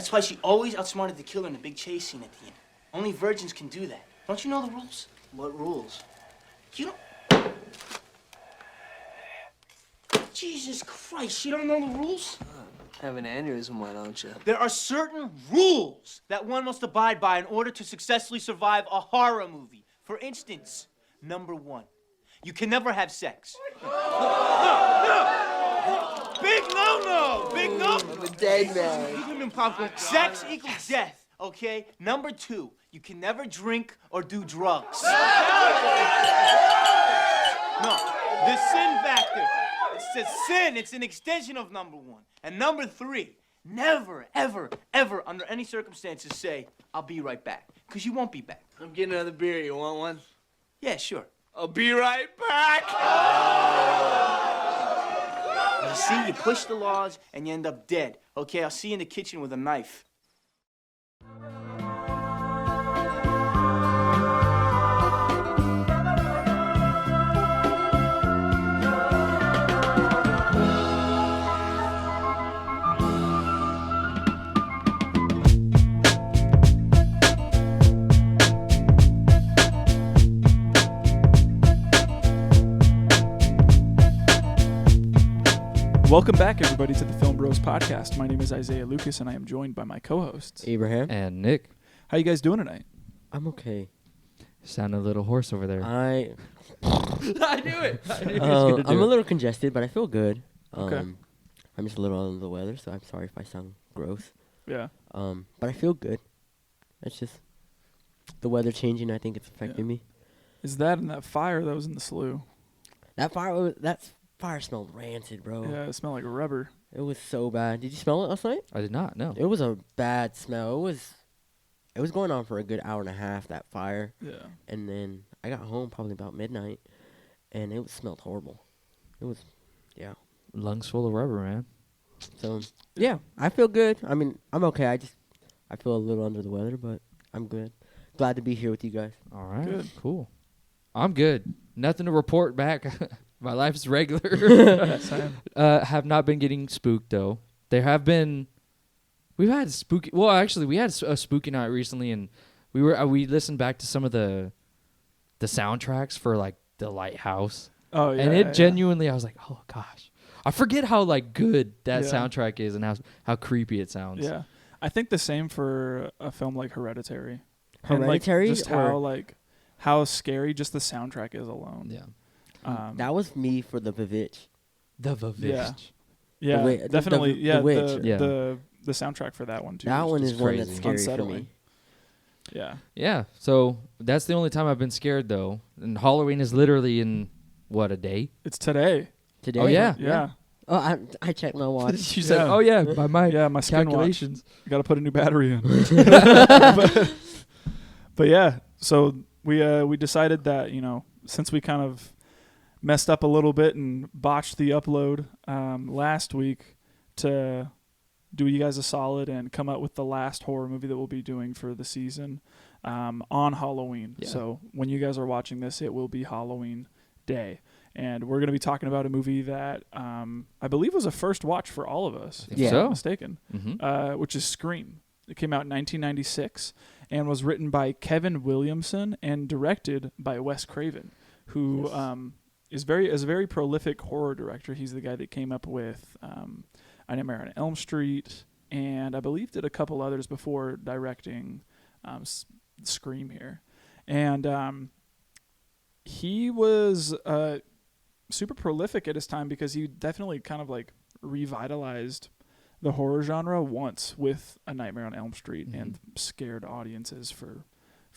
That's why she always outsmarted the killer in the big chase scene at the end. Only virgins can do that. Don't you know the rules? What rules? You don't... Jesus Christ, you don't know the rules? Have an aneurysm, why don't you? There are certain rules that one must abide by in order to successfully survive a horror movie. For instance, number 1, you can never have sex. Big no-no! Big no! I'm a dead man. Sex equals death, okay? Number 2, you can never drink or do drugs. No, the sin factor. It's a sin. It's an extension of number 1. And number 3, never, ever, ever, under any circumstances say, I'll be right back. Because you won't be back. I'm getting another beer. You want one? Yeah, sure. I'll be right back. You see, you push the laws and you end up dead. Okay, I'll see you in the kitchen with a knife. Welcome back, everybody, to the Film Bros Podcast. My name is Isaiah Lucas, and I am joined by my co-hosts, Abraham and Nick. How you guys doing tonight? I'm okay. Sound a little hoarse over there. I knew it. I'm a little congested, but I feel good. Okay. I'm just a little under the weather, so I'm sorry if I sound gross. Yeah. But I feel good. It's just the weather changing. I think it's affecting me. Is that and that fire that was in the slough? That fire smelled rancid, bro. Yeah, it smelled like rubber. It was so bad. Did you smell it last night? I did not, no. It was a bad smell. It was going on for a good hour and a half, that fire. Yeah. And then I got home probably about midnight, and it smelled horrible. It was, yeah. Lungs full of rubber, man. So, yeah, I feel good. I mean, I'm okay. I feel a little under the weather, but I'm good. Glad to be here with you guys. All right. Good. Cool. I'm good. Nothing to report back. My life's regular. Have not been getting spooked, though. We've had spooky. Well, actually, we had a spooky night recently, and we listened back to some of the soundtracks for like The Lighthouse. Oh yeah. And it genuinely, I was like, oh gosh, I forget how like good that soundtrack is and how creepy it sounds. Yeah, I think the same for a film like Hereditary. Hereditary, and, like, just how scary just the soundtrack is alone. Yeah. That was me for the Vivitch. The Vivitch. Yeah, definitely. The Witch. The soundtrack for that one too. That one is one that's scary unsettling. for me. Yeah. Yeah. So that's the only time I've been scared, though. And Halloween is literally in what, a day? It's today. Today? Oh yeah. Yeah. Oh, I checked my watch. You said, "Oh yeah," by my calculations. Got to put a new battery in. but yeah, so we decided that, since we kind of messed up a little bit and botched the upload last week, to do you guys a solid and come up with the last horror movie that we'll be doing for the season on Halloween. Yeah. So when you guys are watching this, it will be Halloween Day. And we're going to be talking about a movie that I believe was a first watch for all of us, if I'm not mistaken, which is Scream. It came out in 1996 and was written by Kevin Williamson and directed by Wes Craven, who is a very prolific horror director. He's the guy that came up with A Nightmare on Elm Street, and I believe did a couple others before directing Scream here. And he was super prolific at his time because he definitely kind of like revitalized the horror genre once with A Nightmare on Elm Street and scared audiences for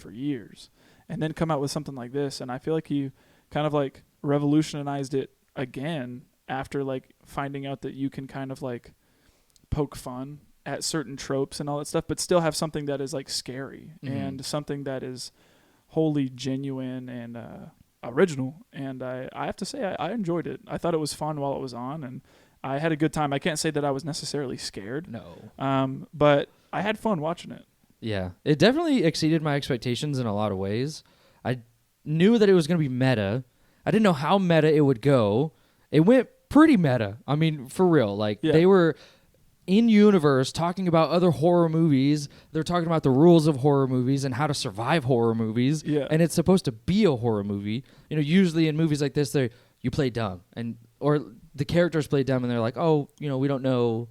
years, and then come out with something like this. And I feel like he kind of like revolutionized it again after like finding out that you can kind of like poke fun at certain tropes and all that stuff, but still have something that is like scary and something that is wholly genuine and original. And I have to say I enjoyed it. I thought it was fun while it was on, and I had a good time. I can't say that I was necessarily scared. No. But I had fun watching it. Yeah. It definitely exceeded my expectations in a lot of ways. I knew that it was going to be meta. I didn't know how meta it would go. It went pretty meta. I mean, for real. Like, they were... in universe talking about other horror movies. They're talking about the rules of horror movies and how to survive horror movies. Yeah. And it's supposed to be a horror movie. You know, usually in movies like this, you play dumb, or the characters play dumb, and they're like, oh, you know, we don't know.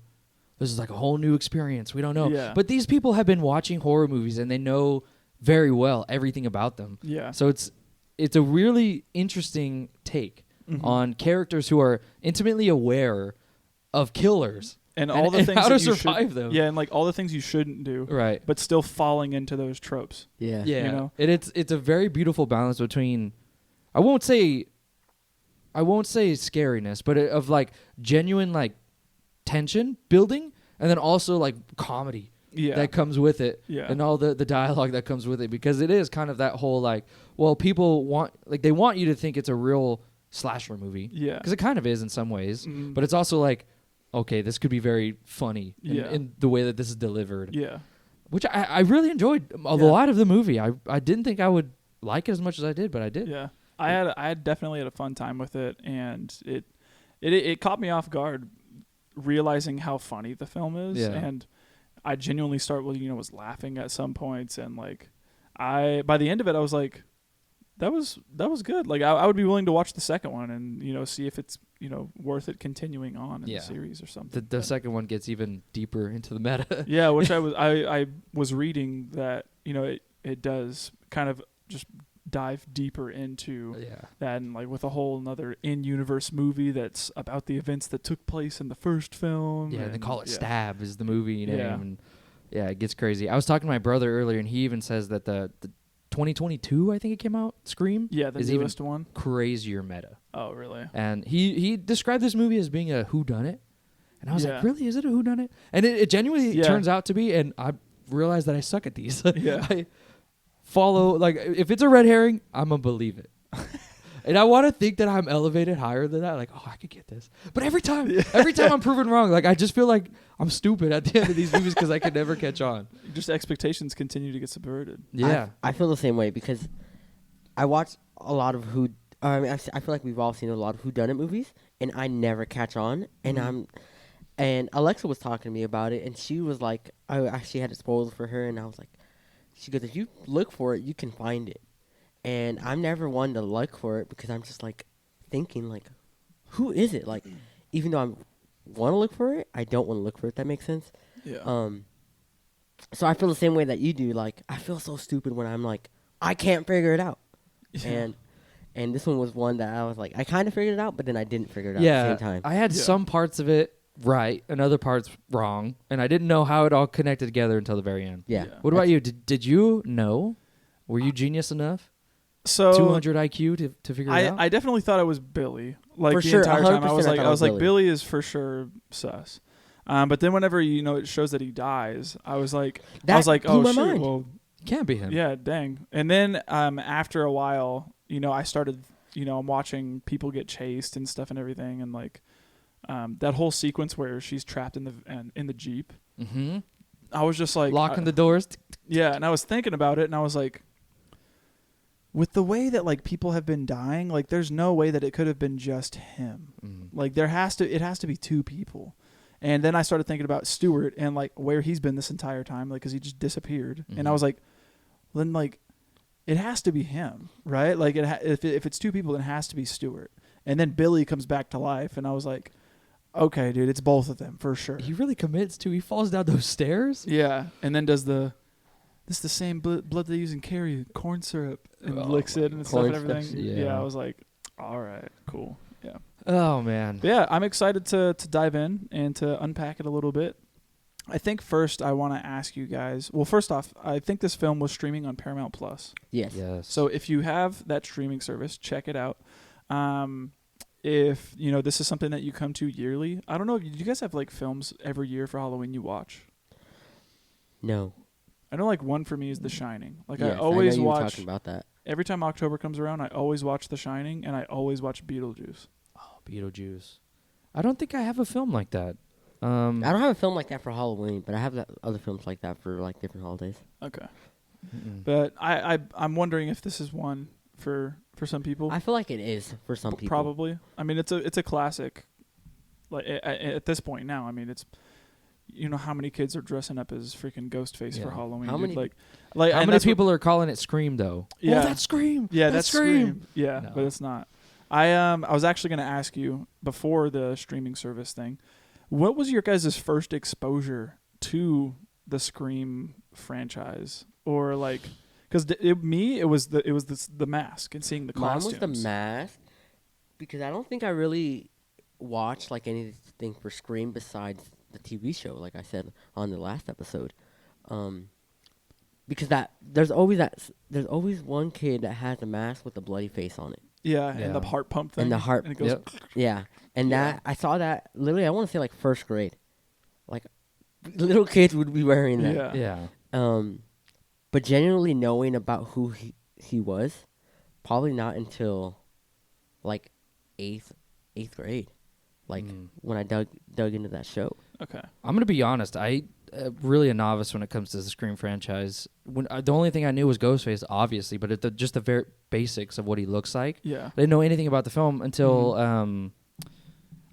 This is like a whole new experience. We don't know. Yeah. But these people have been watching horror movies, and they know very well everything about them. Yeah. So it's a really interesting take on characters who are intimately aware of killers and all the things how that to you survive should, them. Yeah, and like all the things you shouldn't do. Right. But still falling into those tropes. Yeah. Yeah. You know? And it's a very beautiful balance between I won't say scariness, but of like genuine like tension building, and then also like comedy that comes with it. Yeah. And all the dialogue that comes with it, because it is kind of that whole like, well, people they want you to think it's a real slasher movie. Yeah. Because it kind of is in some ways, but it's also like, okay, this could be very funny in the way that this is delivered. Yeah. Which I really enjoyed a lot of the movie. I didn't think I would like it as much as I did, but I did. Yeah. I had definitely had a fun time with it, and it caught me off guard realizing how funny the film is. Yeah. And I genuinely was laughing at some points, and like by the end of it I was like, that was good. Like I would be willing to watch the second one and see if it's worth it continuing on in the series or something. The second one gets even deeper into the meta. Yeah, which I was reading that it does kind of just dive deeper into that, and like with a whole another in-universe movie that's about the events that took place in the first film. Yeah, and they call it Stab is the movie name. Yeah. And it gets crazy. I was talking to my brother earlier, and he even says that the 2022, I think it came out, Scream, the is newest even one. crazier meta. Oh, really? And he described this movie as being a whodunit, and I was Yeah. like, really, is it a whodunit? And it genuinely turns out to be, and I realized that I suck at these. Yeah. I follow, like, if it's a red herring, I'm gonna believe it. And I want to think that I'm elevated higher than that. Like, oh, I could get this. But every time I'm proven wrong. Like, I just feel like I'm stupid at the end of these movies because I could never catch on. Just expectations continue to get subverted. Yeah. I feel the same way because I watch a lot of I feel like we've all seen a lot of whodunit movies, and I never catch on. And and Alexa was talking to me about it, and she was like, I actually had it spoiled for her, and I was like, she goes, if you look for it, you can find it. And I'm never one to look for it because I'm just like thinking like, who is it? Like, even though I want to look for it, I don't want to look for it. That makes sense. Yeah. So I feel the same way that you do. Like, I feel so stupid when I'm like, I can't figure it out. Yeah. And this one was one that I was like, I kind of figured it out, but then I didn't figure it out at the same time. I had some parts of it right and other parts wrong, and I didn't know how it all connected together until the very end. Yeah. What about you? Did you know? Were you genius enough? So 200 IQ to figure it out? I definitely thought it was Billy. Like For the sure, entire time, 100% I was I thought like, Billy. Billy is for sure sus. But then whenever it shows that he dies, I was like, That blew oh my shoot, mind. well, Can't be him. yeah, dang. And then after a while, I started, I'm watching people get chased and stuff and everything, and like that whole sequence where she's trapped in the Jeep. Mm-hmm. I was just like Locking the doors. yeah, and I was thinking about it, and I was like, with the way that like people have been dying, like there's no way that it could have been just him. Like it has to be two people. And then I started thinking about Stewart and like where he's been this entire time, like because he just disappeared. And I was like, well, then like it has to be him, right? Like if it's two people, then it has to be Stewart. And then Billy comes back to life, and I was like, okay, dude, it's both of them for sure. He really commits to. He falls down those stairs. Yeah, and then does this is the same blood they use in Carrie, corn syrup, and licks it and stuff and corn everything. syrup, Yeah, I was like, all right, cool. Yeah. Oh man. But yeah, I'm excited to dive in and to unpack it a little bit. I think first I want to ask you guys. Well, first off, I think this film was streaming on Paramount Plus. Yes. Yes. So if you have that streaming service, check it out. If this is something that you come to yearly, I don't know. Do you guys have like films every year for Halloween you watch? No. I know like one for me is The Shining. Like Yes, I always know you were watch. talking about that. Every time October comes around, I always watch The Shining, and I always watch Beetlejuice. Oh, Beetlejuice. I don't think I have a film like that. I don't have a film like that for Halloween, but I have other films like that for like different holidays. Okay. But I'm wondering if this is one for some people. I feel like it is for some people. Probably. I mean, it's a classic. Like at this point now, I mean, it's you know how many kids are dressing up as freaking Ghostface for Yeah. Halloween? How dude? many- like How and many that's what- people are calling it Scream though? Yeah. Oh, that's Scream. Yeah, that's Scream. Yeah, No. but it's not. I was actually going to ask you before the streaming service thing, what was your guys' first exposure to the Scream franchise, or like, because it was the Mask and seeing the Mine costumes. was the Mask, because I don't think I really watched like anything for Scream besides the TV show, like I said on the last episode. Because there's always one kid that has a mask with a bloody face on it. Yeah, and the Yeah. heart pump thing. And the heart- and it goes. Yep. Yeah, and Yeah. that I saw that literally. I want to say like first grade, like little kids would be wearing that. Yeah. Yeah. But genuinely knowing about who he was, probably not until like eighth grade, like when I dug into that show. Okay. I'm gonna be honest. I really a novice when it comes to the Scream franchise. When the only thing I knew was Ghostface, obviously, but just the very basics of what he looks like. Yeah. I didn't know anything about the film until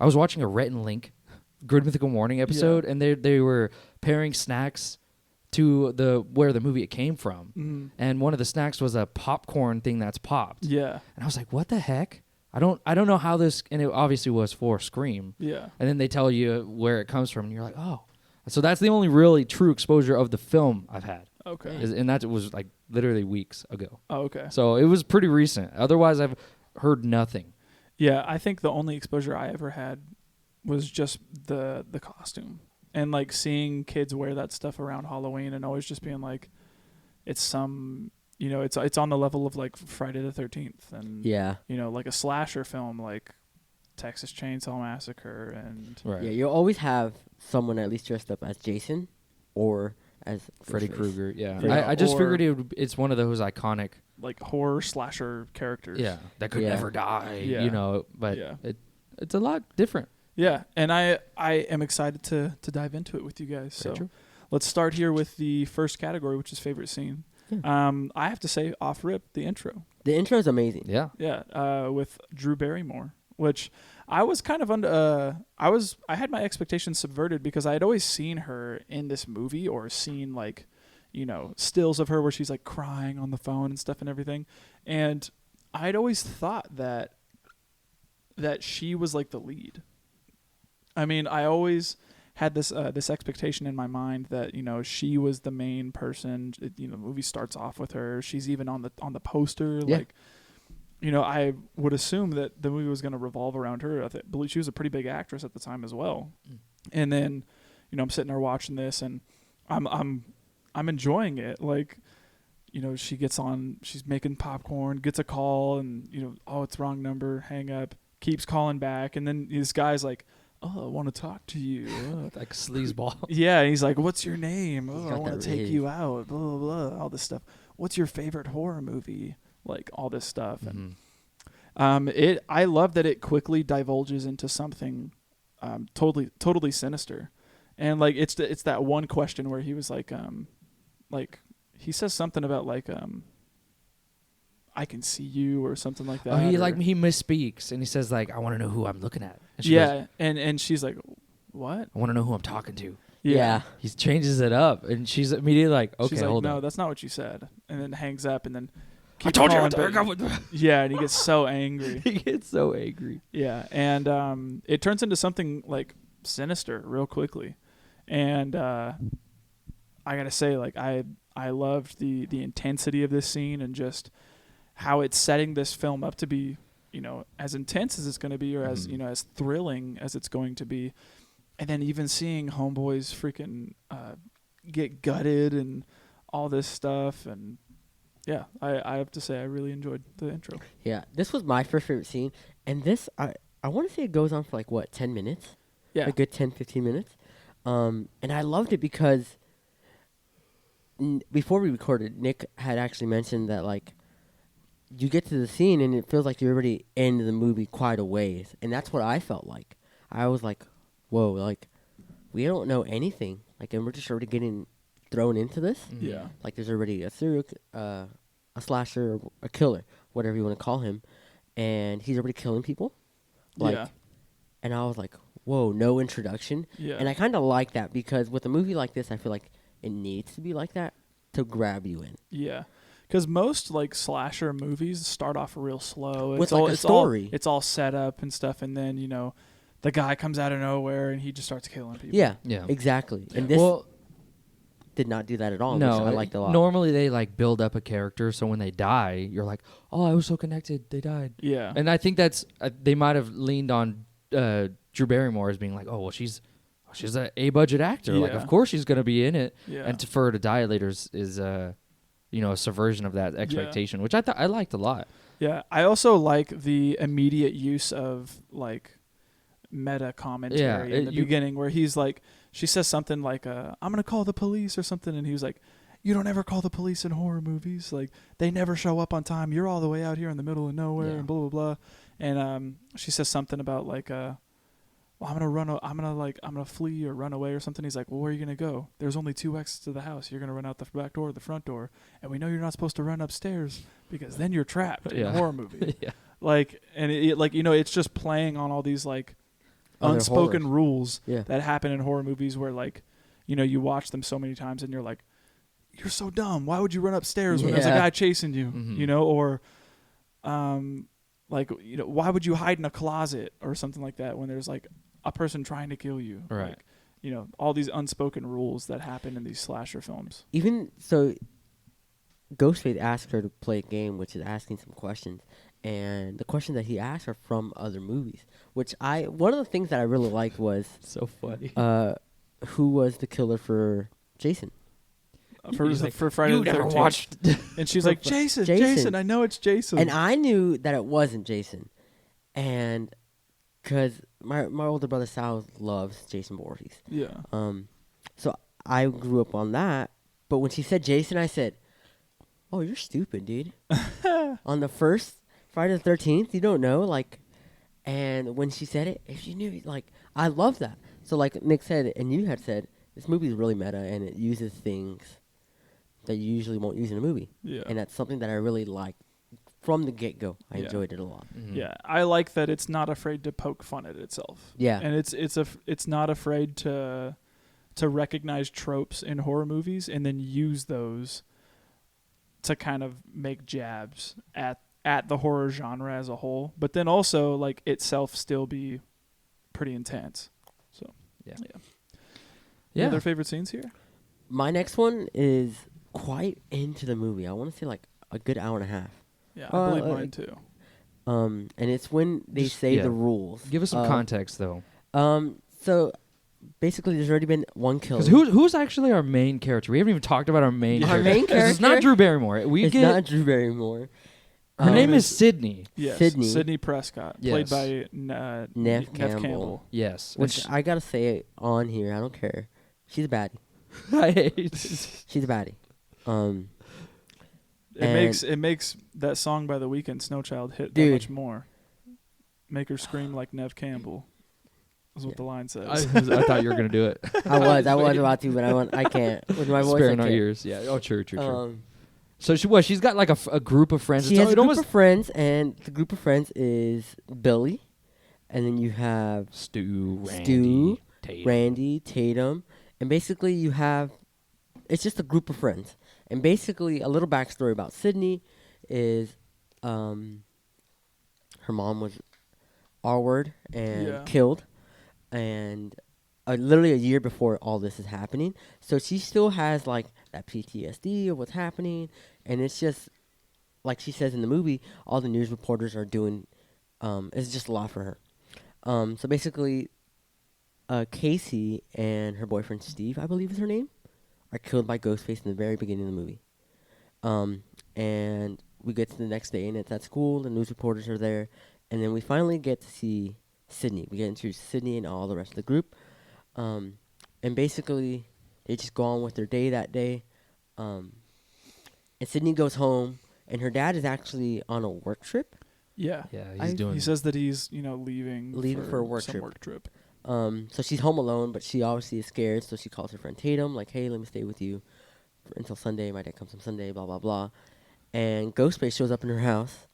I was watching a Rhett and Link Good Mythical Morning episode, and they were pairing snacks to where the movie it came from, and one of the snacks was a popcorn thing that's popped. Yeah. And I was like, what the heck? I don't know how this, and it obviously was for Scream. Yeah. And then they tell you where it comes from, and you're like, oh. So that's the only really true exposure of the film I've had. Okay. And that was like literally weeks ago. Oh, okay. So it was pretty recent. Otherwise, I've heard nothing. Yeah, I think the only exposure I ever had was just the costume, and like seeing kids wear that stuff around Halloween, and always just being like, it's some, it's on the level of like Friday the 13th, and Yeah, like a slasher film like Texas Chainsaw Massacre, and Right. yeah. You'll always have someone at least dressed up as Jason or as Freddy Ghostface. Krueger. Yeah. Yeah, I just or- figured it's one of those iconic. like horror slasher characters. Yeah. That could Yeah. never die. Yeah. But Yeah. it's a lot different. Yeah, and I am excited to dive into it with you guys. Very So true. let's start here with the first category, which is favorite scene. I have to say, off rip, the intro. The intro is amazing. Yeah. Yeah, with Drew Barrymore, which I was kind of I had my expectations subverted because I had always seen her in this movie, or seen like, stills of her where she's like crying on the phone and stuff and everything, and I'd always thought that she was like the lead. I mean, I always had this expectation in my mind that she was the main person. The movie starts off with her. She's even on the poster. Yeah. Like, I would assume that the movie was going to revolve around her. I believe she was a pretty big actress at the time as well. And then, I'm sitting there watching this, and I'm enjoying it. Like, she gets on. She's making popcorn. Gets a call, and oh, it's wrong number. Hang up. Keeps calling back, and then this guy's like, oh, I want to talk to you. Like sleazeball. Yeah, and he's like, what's your name? Oh, I got want that to take rave. you out. Blah, blah, blah, all this stuff. What's your favorite horror movie? Like, all this stuff. And I love that it quickly divulges into something totally sinister. And, like, it's that one question where he was like, he says something about, like, I can see you, or something like that. Oh, he or- he misspeaks and he says like, I want to know who I'm looking at. And she yeah, goes, and she's like, what? I want to know who I'm talking to. Yeah. He changes it up, and she's immediately like, okay, She's like, hold no, on. that's not what you said, and then hangs up, and then I keeps told you. calling back. Yeah, and he gets so angry. He gets so angry. Yeah, and it turns into something like sinister real quickly, and I gotta say, like, I loved the intensity of this scene, and just how it's setting this film up to be, as intense as it's going to be, or as as thrilling as it's going to be, and then even seeing homeboys freaking get gutted and all this stuff, and yeah, I have to say I really enjoyed the intro. Yeah, this was my first favorite scene, and this I want to say it goes on for like what 10 minutes, Yeah, a good 10-15 minutes, and I loved it because before we recorded, Nick had actually mentioned that like you get to the scene and it feels like you're already in the movie quite a ways, and that's what I felt like. I was like, whoa, like we don't know anything, like, and we're just already getting thrown into this. yeah, Like there's already a a slasher, a killer, whatever you want to call him, and he's already killing people. Like, yeah. and I was like, whoa, no introduction. Yeah. And I kind of like that because with a movie like this, I feel like it needs to be like that to grab you in. Yeah. Because most like slasher movies start off real slow. With, like, a story. It's all set up and stuff, and then the guy comes out of nowhere and he just starts killing people. Yeah, Yeah. exactly. And this did not do that at all, No, which I liked a lot. normally they like build up a character, so when they die, you're like, oh, I was so connected. They died. Yeah. And I think that's they might have leaned on Drew Barrymore as being like, oh, well, she's a A-budget actor. Like, Yeah. of course she's gonna be in it. Yeah. And for her to die later is a subversion of that expectation, which I liked a lot. Yeah. I also like the immediate use of like meta commentary in the beginning where he's like, she says something like, I'm going to call the police or something. And he was like, you don't ever call the police in horror movies. Like, they never show up on time. You're all the way out here in the middle of nowhere and blah, blah, blah. And she says something about like, well, I'm gonna flee or run away or something. He's like, well, where are you gonna go? There's only 2 exits to the house. You're gonna run out the back door or the front door, and we know you're not supposed to run upstairs because then you're trapped in a horror movie. Yeah. Like, and it's just playing on all these like Other unspoken horrors. rules Yeah. that happen in horror movies where like, you watch them so many times and you're like, you're so dumb. Why would you run upstairs when there's a Yeah. guy chasing you? Mhm. Or, why would you hide in a closet or something like that when there's like a person trying to kill you? Right. Like, all these unspoken rules that happen in these slasher films. Even so, Ghostface asked her to play a game, which is asking some questions, and the questions that he asked are from other movies. One of the things that I really liked was So funny. who was the killer for Jason? For Friday you the never 13th. watched. And she's like, Jason, I know it's Jason. And I knew that it wasn't Jason, and because my older brother Sal loves Jason Voorhees. Yeah. So I grew up on that. But when she said Jason, I said, "Oh, you're stupid, dude." On the first Friday the 13th, you don't know, like. And when she said it, if you knew, like, I love that. So like Nick said, and you had said, this movie is really meta, and it uses things that you usually won't use in a movie. Yeah. And that's something that I really like from the get-go. I Yeah. enjoyed it a lot. Mhm. Yeah, I like that it's not afraid to poke fun at itself. Yeah. And it's not afraid to recognize tropes in horror movies and then use those to kind of make jabs at the horror genre as a whole, but then also like itself still be pretty intense. So Yeah. Any Yeah. other favorite scenes here? My next one is quite into the movie. I want to say like a good hour and a half. Yeah, I believe like- mine too. And it's when they Just- say yeah. the rules. Give us some context though. So basically, there's already been one killer. Because who's actually our main character? We haven't even talked about our main Yeah. character. Our main 'Cause it's not character? Drew Barrymore. We It's get not Drew Barrymore. her name is is- Sydney. Yes, Sydney. Sydney Prescott, played Yes. by Nev Campbell. Campbell. Yes. And Which I gotta say it on here. I don't care. She's a baddie. I hate. She's a baddie. It makes that song by The Weeknd, Snow Child, hit that Dude. much more. Make her scream like Nev Campbell. Is what Yeah. the line says. I thought you were gonna do it. I was about to, but I can't with my voice. I Sparing our can't. ears. Yeah. Oh, true. Um, So she's got like a group of friends. she It's has a group almost of friends, and the group of friends is Billy, and then you have Stu, Randy, Tatum, and basically you have, it's just a group of friends. And basically a little backstory about Sydney is, her mom was R-word and Yeah. killed, and literally a year before all this is happening. So she still has like that PTSD of what's happening, and it's just like she says in the movie, all the news reporters are doing, it's just a lot for her. So basically, Casey and her boyfriend Steve, I believe is her name, are killed by Ghostface in the very beginning of the movie. And we get to the next day, and it's at school. The news reporters are there, and then we finally get to see Sydney. We get introduced to Sydney and all the rest of the group. And basically, they just go on with their day that day. And Sydney goes home, and her dad is actually on a work trip. Yeah. Yeah, I- he's doing. He says that he's, leaving For a work some trip. work trip. So she's home alone, but she obviously is scared. So she calls her friend Tatum, like, "Hey, let me stay with you until Sunday. My dad comes on Sunday." Blah blah blah. And Ghostface shows up in her house.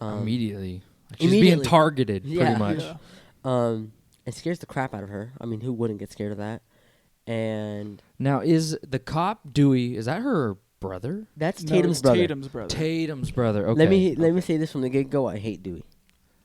immediately. She's being immediately. targeted, Yeah. pretty much. Yeah. and scares the crap out of her. I mean, who wouldn't get scared of that? And Now, is the cop Dewey? Is that her brother? that's No, Tatum's it's brother. Tatum's brother. Tatum's brother. Okay. Let me say this from the get go. I hate Dewey.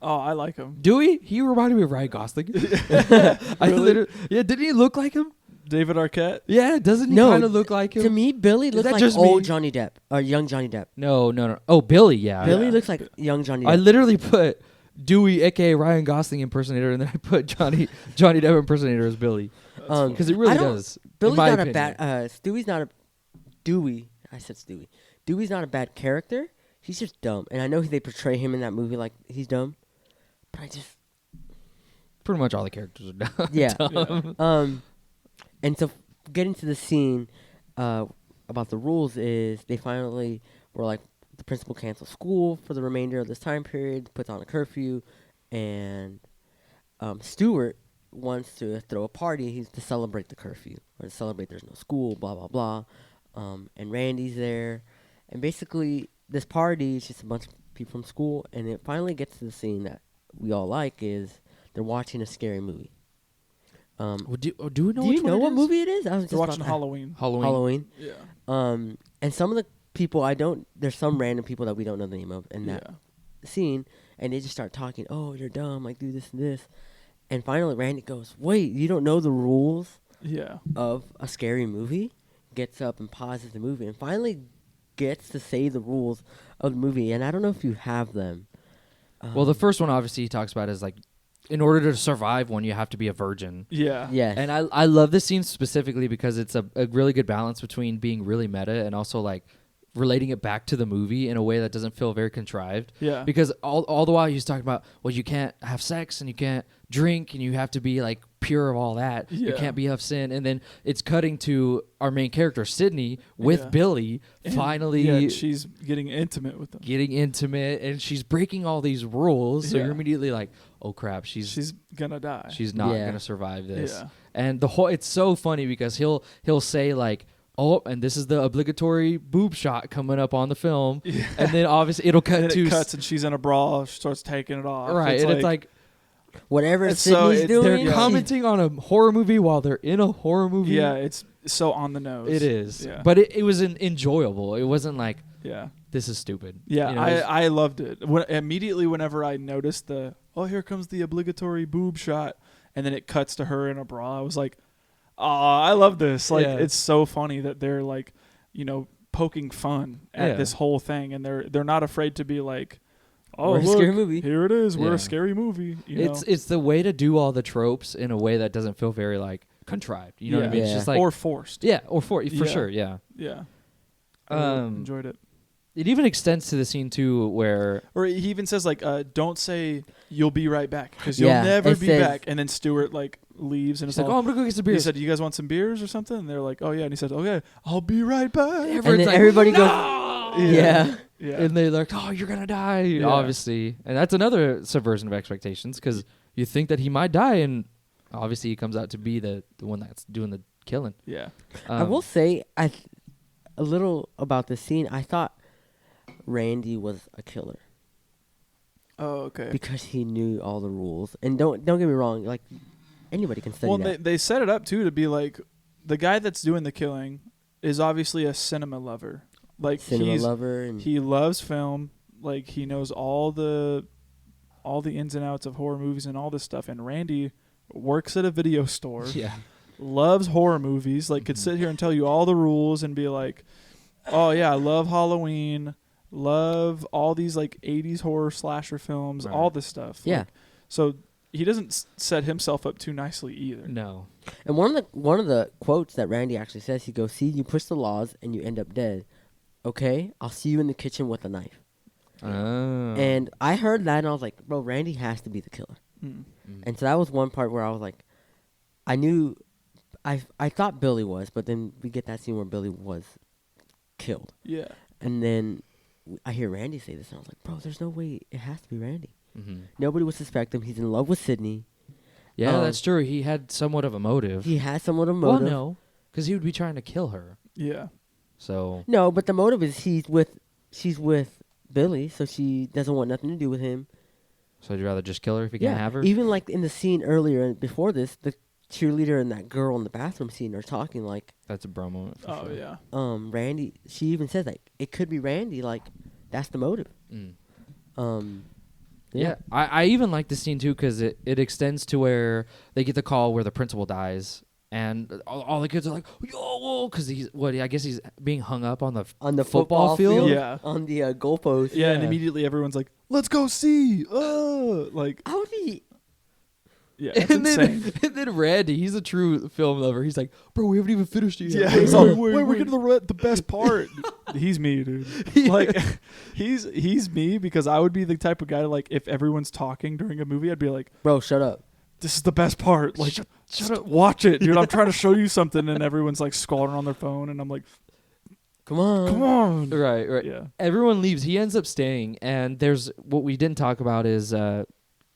Oh, I like him. Dewey. He reminded me of Ryan Gosling. I literally, yeah, didn't he look like him? David Arquette. Yeah, doesn't he No, kind of look like him? To me, Billy looks that like just old me? Johnny Depp or young Johnny Depp. No. Oh, Billy. Yeah. Billy looks like young Johnny Depp. I literally put Dewey, aka Ryan Gosling impersonator, and then I put Johnny Depp impersonator as Billy because it really I don't- does. in Billy's my not opinion. a bad. Stewie's not a. Dewey. I said Stewie. Dewey's not a bad character. He's just dumb, and I know they portray him in that movie like he's dumb. But I just Pretty much all the characters are dumb. yeah. Yeah. And so getting to the scene about the rules is they finally were like the principal cancels school for the remainder of this time period, puts on a curfew, and Stewart wants to throw a party to celebrate the curfew or to celebrate there's no school, blah blah blah. And Randy's there, and basically this party is just a bunch of people from school, and it finally gets to the scene that we all like is they're watching a scary movie. Well, do we know? Do which you one know it what is? movie it is? I was just They're about watching to- Halloween. Halloween. Yeah. And some of the people there's some random people that we don't know the name of in that scene, and they just start talking. Oh, you're dumb. Like do this and this, and finally Randy goes, "Wait, you don't know the rules Yeah. of a scary movie?" Gets up and pauses the movie, and finally gets to say the rules of the movie. And I don't know if you have them. Well, the first one obviously he talks about is like, in order to survive one, you have to be a virgin. Yeah. Yes. And I love this scene specifically because it's a really good balance between being really meta and also like relating it back to the movie in a way that doesn't feel very contrived. Yeah. Because all the while he's talking about, well, you can't have sex and you can't drink and you have to be like pure of all that. You Yeah. can't be of sin. And then it's cutting to our main character, Sydney, with Yeah. Billy, And- finally yeah, she's getting intimate with them. getting intimate and she's breaking all these rules. So Yeah. you're immediately like, oh crap, She's gonna die. she's not Yeah. gonna survive this. Yeah. And the whole it's so funny because he'll say like, oh, and this is the obligatory boob shot coming up on the film, and then obviously it'll cut And to it cuts and she's in a bra. She starts taking it off. right, and it's like Whatever It's so- Sydney's it's- doing, they're Yeah. commenting on a horror movie while they're in a horror movie. yeah, it's so on the nose. it is. Yeah. But it was enjoyable. It wasn't like Yeah. this is stupid. Yeah, You know, it's- I loved it. Immediately whenever I noticed here comes the obligatory boob shot, and then it cuts to her in a bra, I was like, oh, I love this. Like, Yeah. it's so funny that they're like, poking fun at Yeah. this whole thing, and they're not afraid to be like, oh, We're a look, scary movie. here it is. We're Yeah. a scary movie. You know? it's the way to do all the tropes in a way that doesn't feel very like contrived. You know what I mean? It's Yeah. just like or forced. yeah, or for Yeah. sure, yeah. Yeah. I really Um, enjoyed it. It even extends to the scene too where Or he even says like, "Don't say you'll be right back because you'll Yeah, never it be says- back." And then Stewart like leaves and he's it's like, all, "Oh, I'm gonna go get some he beers." said, "You guys want some beers or something?" And they're like, "Oh yeah." And he said, "Okay, I'll be right back." and Everyone's then like, everybody goes, "No!" yeah. Yeah. And they're like, "Oh, you're gonna die," Yeah. obviously, and that's another subversion of expectations because you think that he might die, and obviously he comes out to be the one that's doing the killing. Yeah. I will say, a little about the scene. I thought Randy was a killer Oh, okay. because he knew all the rules. And don't get me wrong, like anybody can study Well, that. they set it up too to be like the guy that's doing the killing is obviously a cinema lover. Like Cinema lover and he loves film. Like he knows all the ins and outs of horror movies and all this stuff. And Randy works at a video store. Yeah, Loves horror movies. Like could sit here and tell you all the rules and be like, "Oh yeah, I love Halloween. Love all these like 80s horror slasher films. Right. All this stuff." Yeah. Like, so he doesn't set himself up too nicely either. no, And one of the quotes that Randy actually says, he goes, "See, you push the laws and you end up dead. Okay, I'll see you in the kitchen with a knife." oh. And I heard that and I was like, bro, Randy has to be the killer. Mm. And so that was one part where I was like, I knew, I thought Billy was, but then we get that scene where Billy was killed. Yeah. And then I hear Randy say this and I was like, bro, there's no way it has to be Randy. Mhm. Nobody would suspect him. He's in love with Sydney. Yeah, that's true. He had somewhat of a motive. He has somewhat of a Well, motive. no, because he would be trying to kill her. Yeah. So No, but the motive is she's with Billy, so she doesn't want nothing to do with him. So you'd rather just kill her if you can't have her? Even like in the scene earlier before this, the cheerleader and that girl in the bathroom scene are talking like, That's a bro moment. For Oh sure. yeah. Randy. She even says like it could be Randy. Like that's the motive. Mm. Yeah, I even like the scene too because it extends to where they get the call where the principal dies, and all the kids are like, "Yo!" Because I guess he's being hung up on the football field. Yeah. On the goalpost. Yeah, and immediately everyone's like, "Let's go see!" Like, How would he? yeah, it's and insane. then Randy, he's a true film lover. He's like, "Bro, we haven't even finished it yet." Yeah, he's like, wait, we're getting the best part. He's me, dude. Like, he's me because I would be the type of guy to, like, if everyone's talking during a movie, I'd be like, Bro, shut up. this is the best part. Like, shut up. Watch it, dude. I'm trying to show you something, and everyone's like scrolling on their phone, and I'm like, Come on. come on. Right. Yeah. Everyone leaves. He ends up staying, and there's what we didn't talk about is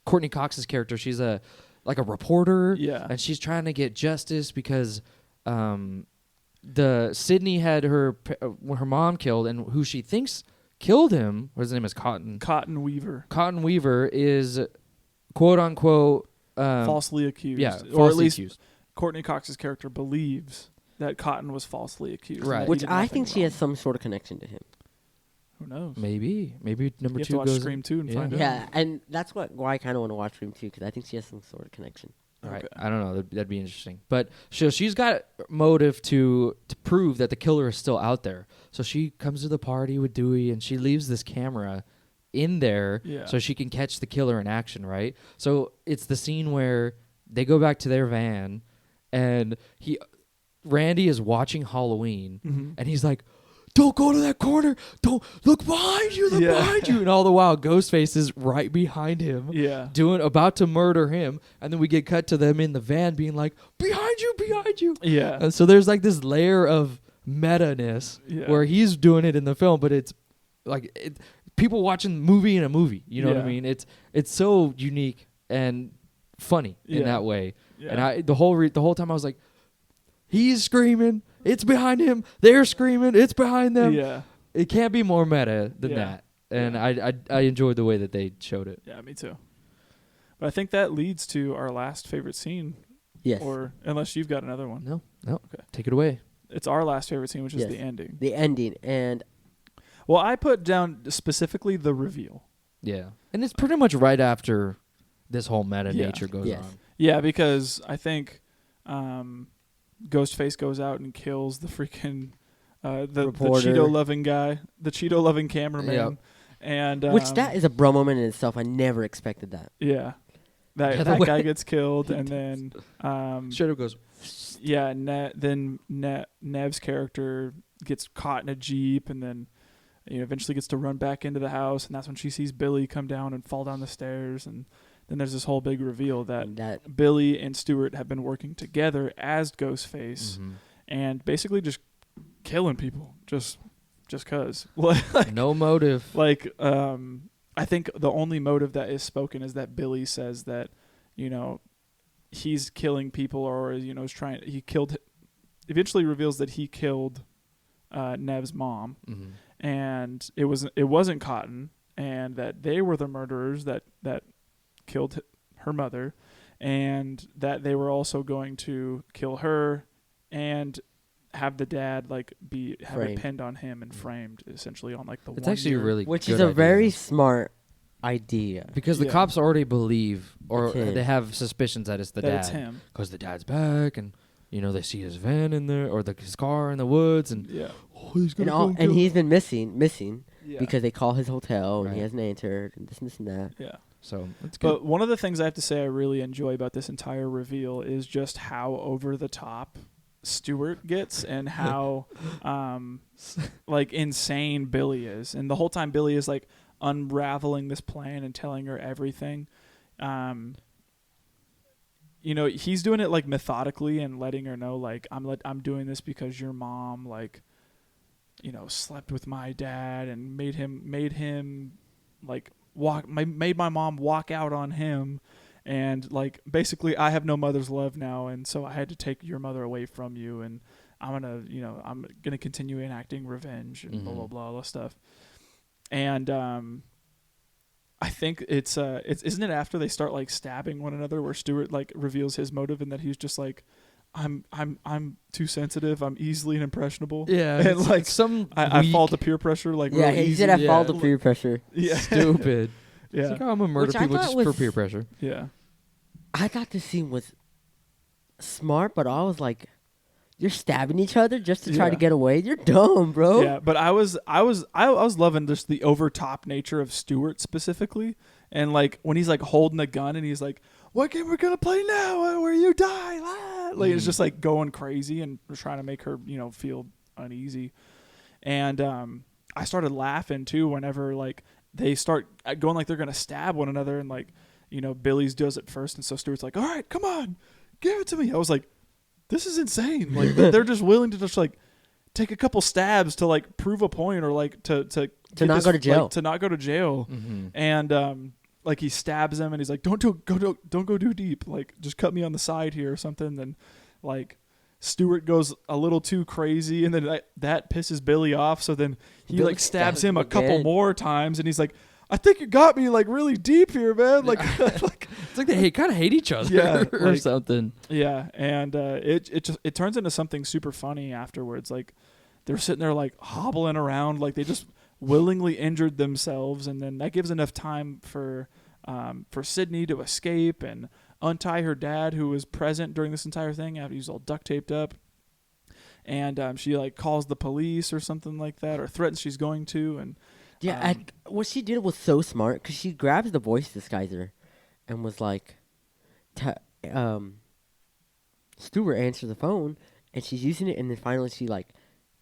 Courtney Cox's character. She's like a reporter, Yeah. and she's trying to get justice because the Sydney had her mom killed, and who she thinks killed him, or his name is Cotton Weaver, is quote unquote falsely accused. Yeah, or falsely at least accused. Courtney Cox's character believes that Cotton was falsely accused. Right. and that he Which did I nothing think she wrong. has some sort of connection to him. Who knows? Maybe number You have two to watch goes. Scream 2 and find out. Yeah, and that's why I kind of want to watch Scream 2 because I think she has some sort of connection. Right. Okay. I don't know. That'd be interesting. But she's got motive to prove that the killer is still out there. So she comes to the party with Dewey and she leaves this camera in there Yeah. so she can catch the killer in action, right? So it's the scene where they go back to their van and Randy is watching Halloween and he's like, "Don't go to that corner. Don't look behind you. Look Yeah. behind you." And all the while, Ghostface is right behind him, Yeah. about to murder him. And then we get cut to them in the van, being like, "Behind you, behind you." Yeah. And so there's like this layer of meta-ness Yeah. where he's doing it in the film, but it's like people watching movie in a movie. You know what I Yeah. mean? It's so unique and funny in Yeah. that way. Yeah. And the whole time I was like, he's screaming. It's behind him. They're screaming. It's behind them. Yeah. It can't be more meta than Yeah. that. And Yeah. I enjoyed the way that they showed it. Yeah, me too. But I think that leads to our last favorite scene. Yes. Or unless you've got another one. No. Okay. Take it away. It's our last favorite scene, which is Yes. the ending. The ending. And Well, I put down specifically the reveal. Yeah. And it's pretty much right after this whole meta Yeah. nature goes Yes. on. Yeah, because I think Ghostface goes out and kills the freaking the Reporter. Cheeto loving guy, the Cheeto loving cameraman, Yep. and which that is a bro moment in itself. I never expected that. yeah, that Yeah, the that way- guy gets killed, and then Straight up goes, yeah, then Nev's character gets caught in a Jeep, and then eventually gets to run back into the house, and that's when she sees Billy come down and fall down the stairs, and then there's this whole big reveal that And that Billy and Stewart have been working together as Ghostface and basically just killing people just cause. no motive. Like I think the only motive that is spoken is that Billy says that he's killing people or he killed, eventually reveals that he killed Nev's mom, and it wasn't Cotton, and that they were the murderers that killed her mother, and that they were also going to kill her and have the dad have it Framed. pinned on him and framed essentially on like the It's 1 actually year. really which good is a idea. very smart idea. Because the Yeah. cops already believe, or It's him. they have suspicions that it's the that it's dad. him. Because the dad's back, and they see his van in there, or his car in the woods, and Yeah. he's And gonna go and he's been missing Yeah. because they call his hotel and Right. he hasn't answered and this and that. Yeah. So it's good. But one of the things I have to say I really enjoy about this entire reveal is just how over the top Stewart gets and how insane Billy is. And the whole time Billy is unraveling this plan and telling her everything. He's doing it methodically and letting her know I'm doing this because your mom slept with my dad and made him made my mom walk out on him, and basically I have no mother's love now, and so I had to take your mother away from you, and I'm gonna continue enacting revenge and blah blah blah all this stuff. And I think it's isn't it after they start like stabbing one another where Stewart like reveals his motive and that he's just like I'm too sensitive. I'm easily impressionable. Yeah, and it's like some I fall to peer pressure like Yeah, real he easy. said I Yeah. fall to peer pressure. Yeah, stupid. yeah, It's like, oh, I'm gonna murder Which I people thought just was- for peer pressure. yeah. I thought this scene was smart, but I was like, you're stabbing each other just to try to Yeah. get away? You're dumb, bro. Yeah, but I was loving just the overtop nature of Stewart specifically, and like when he's like holding a gun and he's like, "What game we're gonna play now? Where you die?" Like it's just like going crazy and trying to make her feel uneasy, and I started laughing too whenever like they start going like they're gonna stab one another and like Billy's does it first, and so Stewart's like, "All right, come on, give it to me." I was like, this is insane. Like they're just willing to just like take a couple stabs to like prove a point or like to get not this, go to jail. like, to not go to jail. Mm-hmm. And like he stabs him and he's like, don't go too deep. Like just cut me on the side here or something. Then like Stewart goes a little too crazy and then that pisses Billy off. So then he Billy like stabs stabs him a him couple again. more times and he's like, I think you got me like really deep here, man. Like, like It's like they kind of hate each other Yeah, or like- something. yeah, and it turns into something super funny afterwards. Like they're sitting there like hobbling around, like they just willingly injured themselves, and then that gives enough time for Sydney to escape and untie her dad, who was present during this entire thing after he's all duct taped up. And she like calls the police or something like that, or threatens she's going to, and Yeah, what she did was so smart because she grabs the voice disguiser and was like, Stewart answers the phone and she's using it, and then finally she like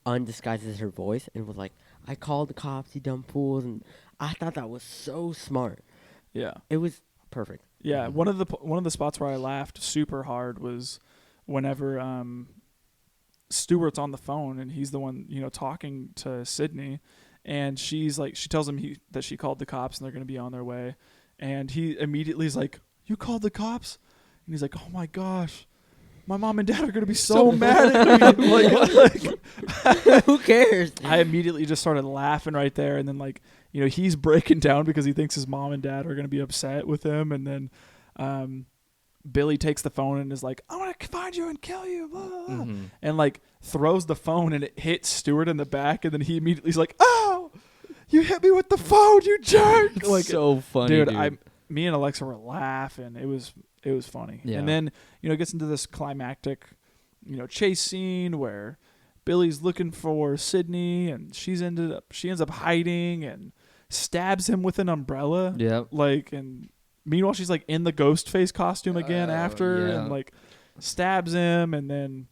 undisguises her voice and was like, I called the cops, you dumb fools. And I thought that was so smart. yeah. It was perfect. Yeah, one of the spots where I laughed super hard was whenever Stewart's on the phone and he's the one talking to Sydney, and she's like, she tells him that she called the cops and they're going to be on their way, and he immediately is like, "You called the cops?" And he's like, "Oh my gosh, my mom and dad are going to be so mad at me." like, Who cares? I immediately just started laughing right there, and then like he's breaking down because he thinks his mom and dad are going to be upset with him, and then Billy takes the phone and is like, "I want to find you and kill you," blah, blah, blah. Mm-hmm. And like throws the phone and it hits Stewart in the back, and then he immediately is like, "Oh, you hit me with the phone, you jerk!" Like, so funny, dude. Me and Alexa were laughing. It was funny. Yeah. And then it gets into this climactic chase scene where Billy's looking for Sydney, and she ends up hiding and stabs him with an umbrella. Yep. Like, and meanwhile she's like in the ghost face costume again after, yeah. and like stabs him, and then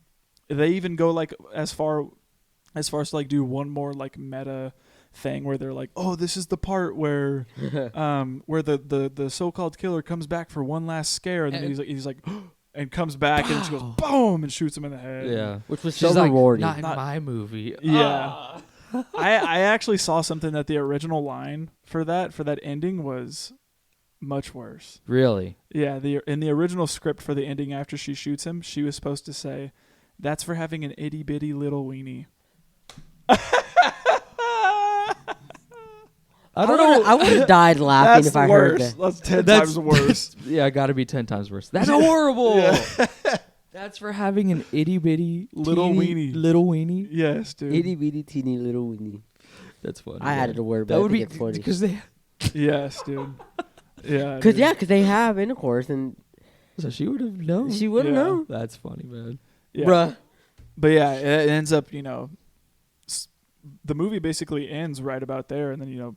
they even go like as far as to like do one more like meta thing where they're like, "Oh, this is the part where where the so-called killer comes back for one last scare," and then he's like and comes back and she goes boom and shoots him in the head. Yeah. Which was She's so like, rewarding. not in my movie. Yeah. I actually saw something that the original line for that ending was much worse. Really? Yeah, in the original script for the ending after she shoots him, she was supposed to say, "That's for having an itty bitty little weenie." I don't know. I would have died laughing That's if I worse. heard that. That's 10 That's- times worse. Yeah, got to be 10 times worse. That's horrible. That's for having an itty bitty Little teeny weenie. Little weenie. Yes, dude. Itty bitty teeny little weenie. That's funny. I added a word, but That I would think be it's funny. because they. Yes, dude. Yeah. Because dude. they have intercourse, and So she would have known. she wouldn't Yeah. know. That's funny, man. Yeah. Bruh. But yeah, it ends up, the movie basically ends right about there, and then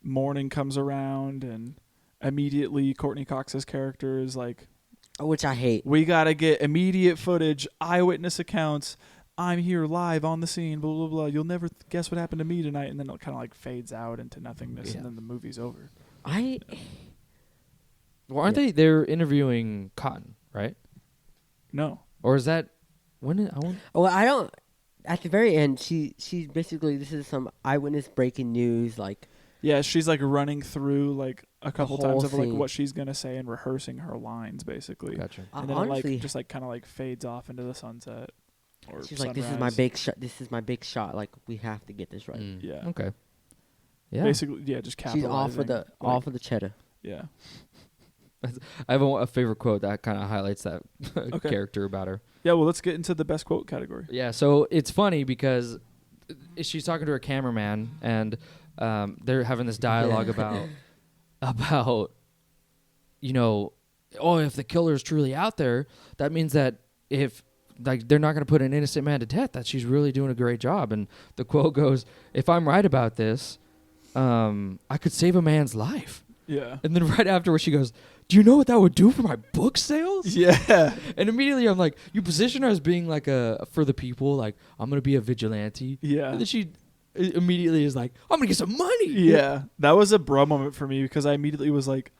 morning comes around, and immediately Courtney Cox's character is like, Which I hate. "We gotta get immediate footage, eyewitness accounts. I'm here live on the scene. Blah blah blah. You'll never guess what happened to me tonight." And then it kind of like fades out into nothingness, Yeah. and then the movie's over. Well, aren't they? They're interviewing Cotton, right? No. Or is that when? I want. Well, I don't. At the very end, she basically, this is some eyewitness breaking news. Like, Yeah, she's like running through like a couple whole times of like scene. what she's gonna say and rehearsing her lines basically. Gotcha. And then honestly, it like just like kind of like fades off into the sunset. Or she's like, "This is my sunrise. big shot. This is my big shot. Like, we have to get this right." Mm. Yeah. Okay. Yeah. Basically, yeah, just She's capitalizing. all for the cheddar. Yeah. I have a favorite quote that kind of highlights that Okay. character about her. Yeah, well, let's get into the best quote category. Yeah, so it's funny because she's talking to her cameraman, and they're having this dialogue about if the killer is truly out there, that means that if they're not going to put an innocent man to death, that she's really doing a great job. And the quote goes, "If I'm right about this, I could save a man's life." Yeah. And then right afterwards, she goes, "Do you know what that would do for my book sales?" Yeah. And immediately I'm like, you position her as being like for the people, like, I'm going to be a vigilante. Yeah. And then she immediately is like, I'm going to get some money. Yeah. That was a bro moment for me because I immediately was like,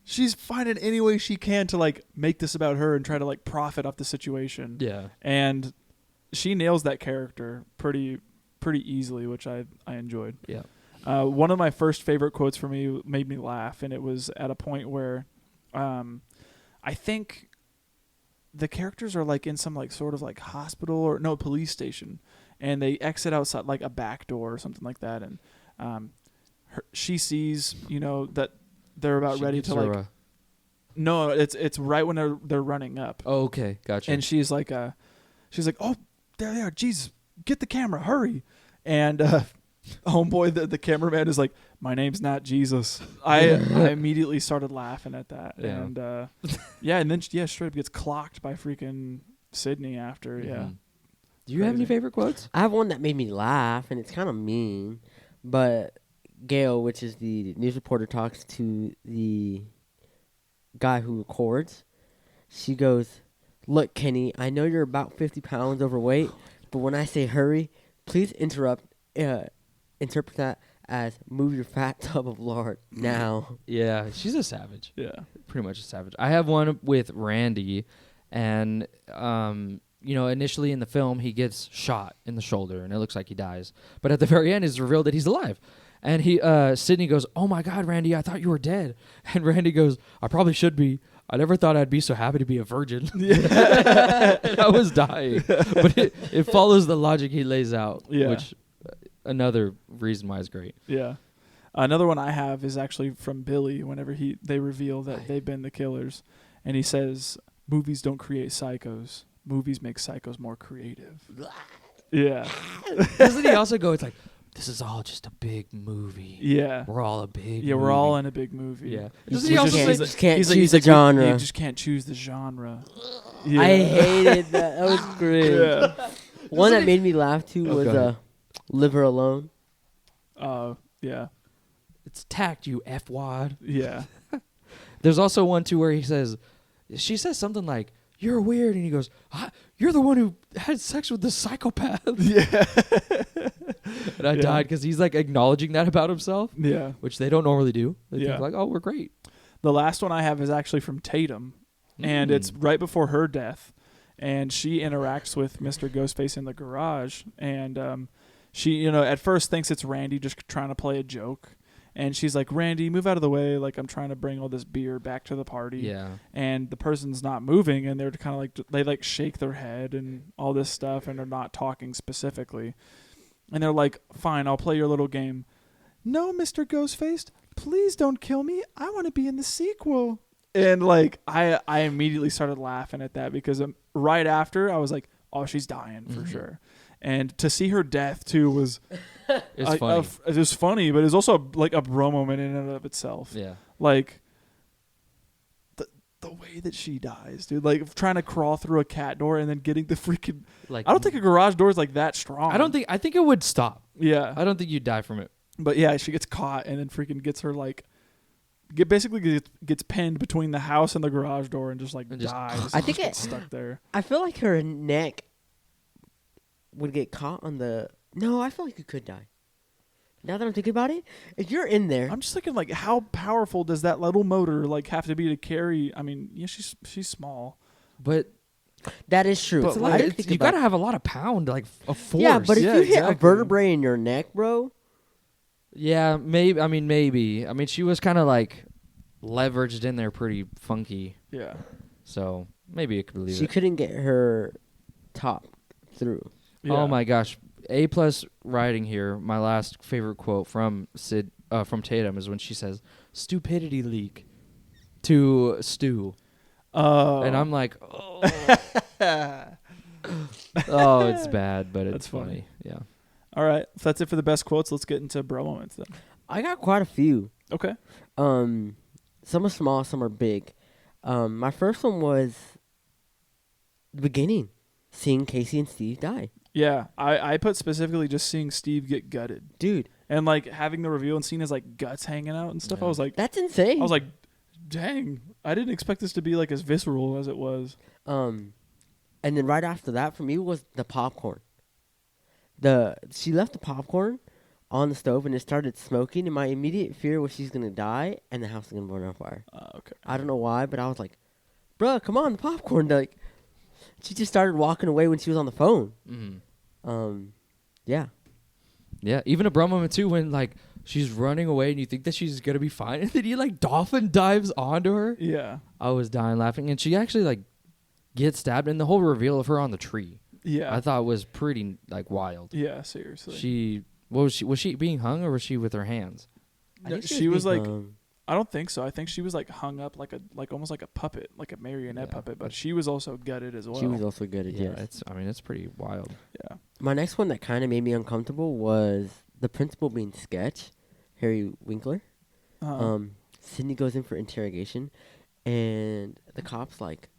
she's finding any way she can to like make this about her and try to like profit off the situation. Yeah. And she nails that character pretty easily, which I enjoyed. Yeah. One of my first favorite quotes for me made me laugh, and it was at a point where I think the characters are like in some like sort of like hospital or police station, and they exit outside like a back door or something like that, and she sees that they're about ready to like no, it's right when they're running up. Oh, okay, gotcha. And she's like, oh, there they are, Jesus, get the camera, hurry. And homeboy, the cameraman is like, my name's not Jesus. I immediately started laughing at that. Yeah. And and then straight up gets clocked by freaking Sydney after. Mm-hmm. Yeah. Do you have any Crazy. favorite quotes? I have one that made me laugh, and it's kind of mean, but Gail, which is the news reporter, talks to the guy who records. She goes, "Look, Kenny, I know you're about 50 pounds overweight, but when I say hurry, please interpret that as move your fat tub of lard now." Yeah, she's a savage. Yeah. Pretty much a savage. I have one with Randy, and initially in the film he gets shot in the shoulder and it looks like he dies, but at the very end it's revealed that he's alive. And Sydney goes, "Oh my God, Randy, I thought you were dead." And Randy goes, "I probably should be. I never thought I'd be so happy to be a virgin." And I was dying. But it follows the logic he lays out, which another reason why it's great. Yeah. Another one I have is actually from Billy whenever they reveal that they've been the killers. And he says, "Movies don't create psychos. Movies make psychos more creative." Yeah. Doesn't he also go, it's like, this is all just a big movie. Yeah. We're all a big movie. Yeah, we're all in a big movie. Yeah. You Doesn't he also just say, can't he's choose like, the genre. You just can't choose the genre. Yeah. I hated that. That was great. Yeah. One that made me laugh too Oh, was go ahead. "Live Her Alone." Yeah. it's tact, you F-wad. Yeah. There's also one too where she says something like, "You're weird," and he goes, "You're the one who had sex with the psychopath." Yeah. And I died because he's like acknowledging that about himself, Yeah. which they don't normally do. They Yeah. think like, "Oh, we're great." The last one I have is actually from Tatum, and it's right before her death, and she interacts with Mr. Ghostface in the garage, and she, at first thinks it's Randy just trying to play a joke, and she's like, "Randy, move out of the way, like I'm trying to bring all this beer back to the party." Yeah. And the person's not moving, and they're kind of like, they like shake their head and all this stuff, and they're not talking specifically. And they're like, "Fine, I'll play your little game." "No, Mr. Ghostface, please don't kill me. I want to be in the sequel." And like, I immediately started laughing at that because right after I was like, "Oh, she's dying for sure." And to see her death too was, It's funny. it was funny, but it was also like a bro moment in and of itself. Yeah. Like the way that she dies, dude. Like trying to crawl through a cat door and then getting the freaking. Like, I don't think a garage door is like that strong. I think it would stop. Yeah. I don't think you'd die from it. But yeah, she gets caught and then freaking gets her like. Basically gets pinned between the house and the garage door and just like And just- dies. I and think just gets stuck there. I feel like her neck would get caught on the. No, I feel like you could die. Now that I'm thinking about it, if you're in there, I'm just thinking like, how powerful does that little motor like have to be to carry? I mean, yeah, she's small. But that is true. But it's a like, lot, I didn't think you about got to have a lot of pound, like a force. Yeah, but if Yeah, you hit a exactly. vertebrae in your neck, bro. Yeah, maybe. I mean, she was kind of like leveraged in there pretty funky. Yeah. So maybe it could believe She it. couldn't get her top through. Yeah. Oh my gosh. A+ writing here. My last favorite quote from Tatum is when she says, "Stupidity leak," to Stu. Oh. And I'm like, oh. Oh, it's bad, but it's That's funny. Yeah. All right. If that's it for the best quotes, let's get into bro moments then. I got quite a few. Okay. Some are small, some are big. My first one was the beginning, seeing Casey and Steve die. Yeah. I put specifically just seeing Steve get gutted. Dude, And like having the reveal and seeing his like guts hanging out and stuff. Yeah. I was like, that's insane. I was like, dang, I didn't expect this to be like as visceral as it was. And then right after that for me was the popcorn. She left the popcorn on the stove and it started smoking, and my immediate fear was she's gonna die and the house is gonna burn on fire. Okay. I don't know why, but I was like, bruh, come on, the popcorn. Like, she just started walking away when she was on the phone. Mm-hmm. Yeah. Yeah, even a bro moment too when like she's running away and you think that she's gonna be fine, and then he like dolphin dives onto her. Yeah. I was dying laughing, and she actually like gets stabbed, and the whole reveal of her on the tree, Yeah. I thought was pretty like wild. Yeah, seriously. She was she being hung, or was she with her hands? I No, think she was like, being, I don't think so. I think she was like hung up like almost like a puppet, like a marionette Yeah. puppet, but she was also gutted as well. she was also good at Yeah, yes. it's pretty wild. Yeah. My next one that kind of made me uncomfortable was the principal being Sketch, Harry Winkler. Sydney goes in for interrogation, and the cop's like,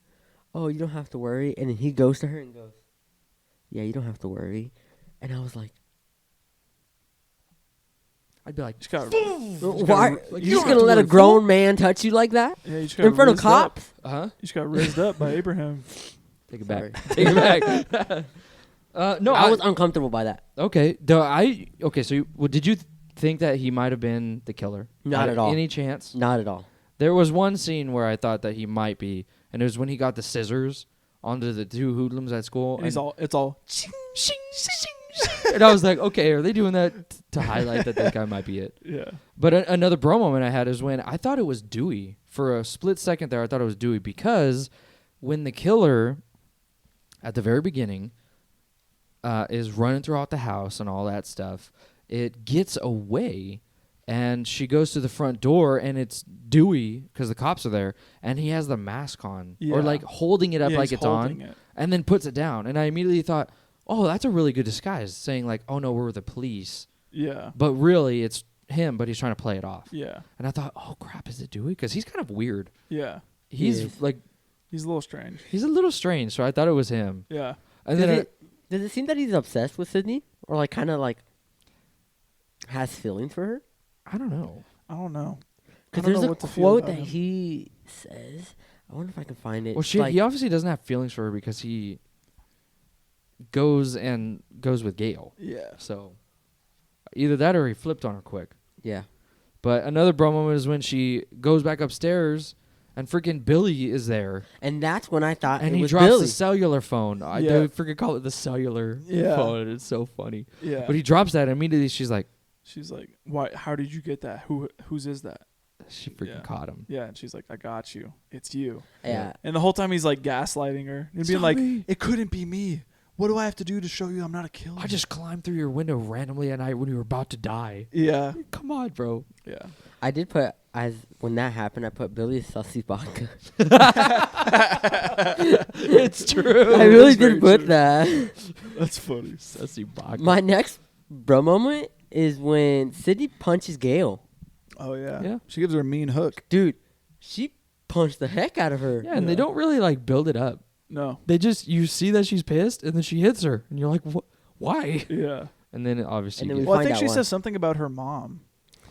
"Oh, you don't have to worry," and then he goes to her and goes, "Yeah, you don't have to worry," and I was like, I'd be like, She got, "Why? like, You you just don't gonna have to let a worry, grown man touch you like that yeah, you just got in front of rizzed up. cops?" huh? You just got rizzed up by Abraham. Take it Sorry. back. Take it back. No, I was uncomfortable by that. okay. So did you think that he might have been the killer? Not at all. Any chance? Not at all. There was one scene where I thought that he might be, and it was when he got the scissors onto the two hoodlums at school. And it's all shing, shing, shing. And I was like, okay, are they doing that to highlight that guy might be it? yeah. But another bro moment I had is when I thought it was Dewey. For a split second there, I thought it was Dewey, because when the killer, at the very beginning, is running throughout the house and all that stuff, it gets away, and she goes to the front door, and it's Dewey, because the cops are there, and he has the mask on, or Yeah. like holding it up Yeah, like he's it's on, holding it. and then puts it down. And I immediately thought, oh, that's a really good disguise, saying like, oh no, we're the police. Yeah. But really, it's him, but he's trying to play it off. Yeah. And I thought, oh crap, is it Dewey? Because he's kind of weird. Yeah. He's is. like, He's a little strange. he's a little strange, so I thought it was him. Yeah. And Does then does it seem that he's obsessed with Sydney, or like kind of like has feelings for her? I don't know. I don't know. Because I don't there's know a what to feel quote about that him. he says. I wonder if I can find it. Well, It's he obviously doesn't have feelings for her because he goes with Gail. Yeah. So either that or he flipped on her quick. yeah. But another bro moment is when she goes back upstairs and freaking Billy is there. And that's when I thought And it he was drops Billy. the cellular phone. Yeah. They freaking call it the cellular Yeah. phone. It's so funny. Yeah. But he drops that, and immediately she's like, She's like, "Why? How did you get that? Whose is that?" she freaking Yeah. caught him. Yeah, and she's like, "I got you. It's you." Yeah. And the whole time he's like gaslighting her and It's being not like, me. "It couldn't be me. What do I have to do to show you I'm not a killer?" I just climbed through your window randomly at night when you were about to die. Yeah. Come on, bro. Yeah. I did put, when that happened, I put Billy Sussy vodka. It's true. I really That's very did put true. that. That's funny. Sussy vodka. My next bro moment is when Sydney punches Gail. Oh yeah. Yeah. She gives her a mean hook. Dude, she punched the heck out of her. Yeah, and they Yeah. don't really like build it up. No. They just, you see that she's pissed, and then she hits her, and you're like, why? Yeah. And then obviously, And then you we get- Well, I find think out she why. says something about her mom.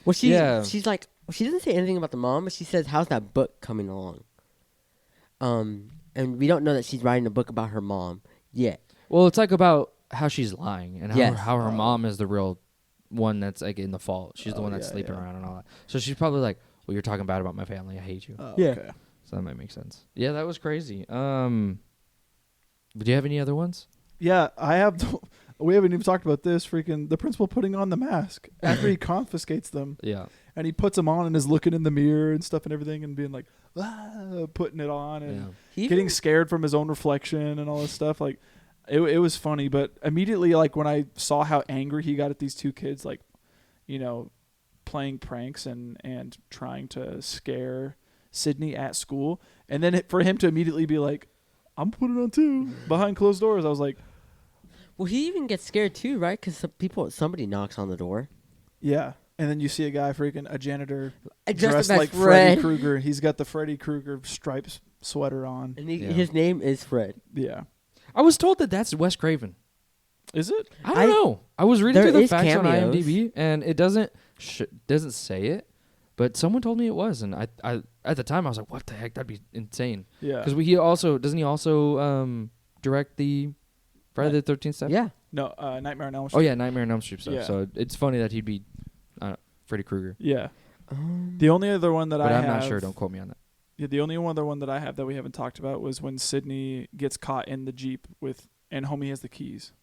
Well, Yeah. she's like, she doesn't say anything about the mom, but she says, "How's that book coming along?" And we don't know that she's writing a book about her mom yet. well, it's like about how she's lying and how, Yes. how her Oh. mom is the real one that's like in the fault. She's the Oh, one that's yeah, sleeping yeah. around and all that. So she's probably like, well, you're talking bad about my family. I hate you. Oh, Yeah. Okay. So that might make sense. Yeah, that was crazy. Do you have any other ones? Yeah, I have. We haven't even talked about this. Freaking the principal putting on the mask after he confiscates them, Yeah. and he puts them on and is looking in the mirror and stuff and everything, and being like, putting it on and Yeah. He getting even- scared from his own reflection and all this stuff. Like, it was funny, but immediately, like, when I saw how angry he got at these two kids, like, playing pranks and trying to scare Sydney at school, and then for him to immediately be like, I'm putting it on too, behind closed doors, I was like, Well, he even gets scared too, right? Because somebody knocks on the door. yeah. And then you see a janitor Dressed dressed as like Fred. Freddy Krueger. He's got the Freddy Krueger stripes sweater on. And Yeah. his name is Fred. Yeah. I was told that that's Wes Craven. Is it? I don't know. I was reading There through the is facts cameos. on IMDb, and it doesn't say it, but someone told me it was, and I at the time I was like, "What the heck? That'd be insane." Yeah. Because he also direct the Friday the 13th stuff? Yeah. No, Nightmare on Elm Oh Street. yeah, Nightmare on Elm Street stuff. Yeah. So it's funny that he'd be Freddy Krueger, Yeah. The only other one that but I I'm have, not sure. Don't quote me on that. Yeah, the only other one that I have that we haven't talked about was when Sydney gets caught in the Jeep and homie has the keys.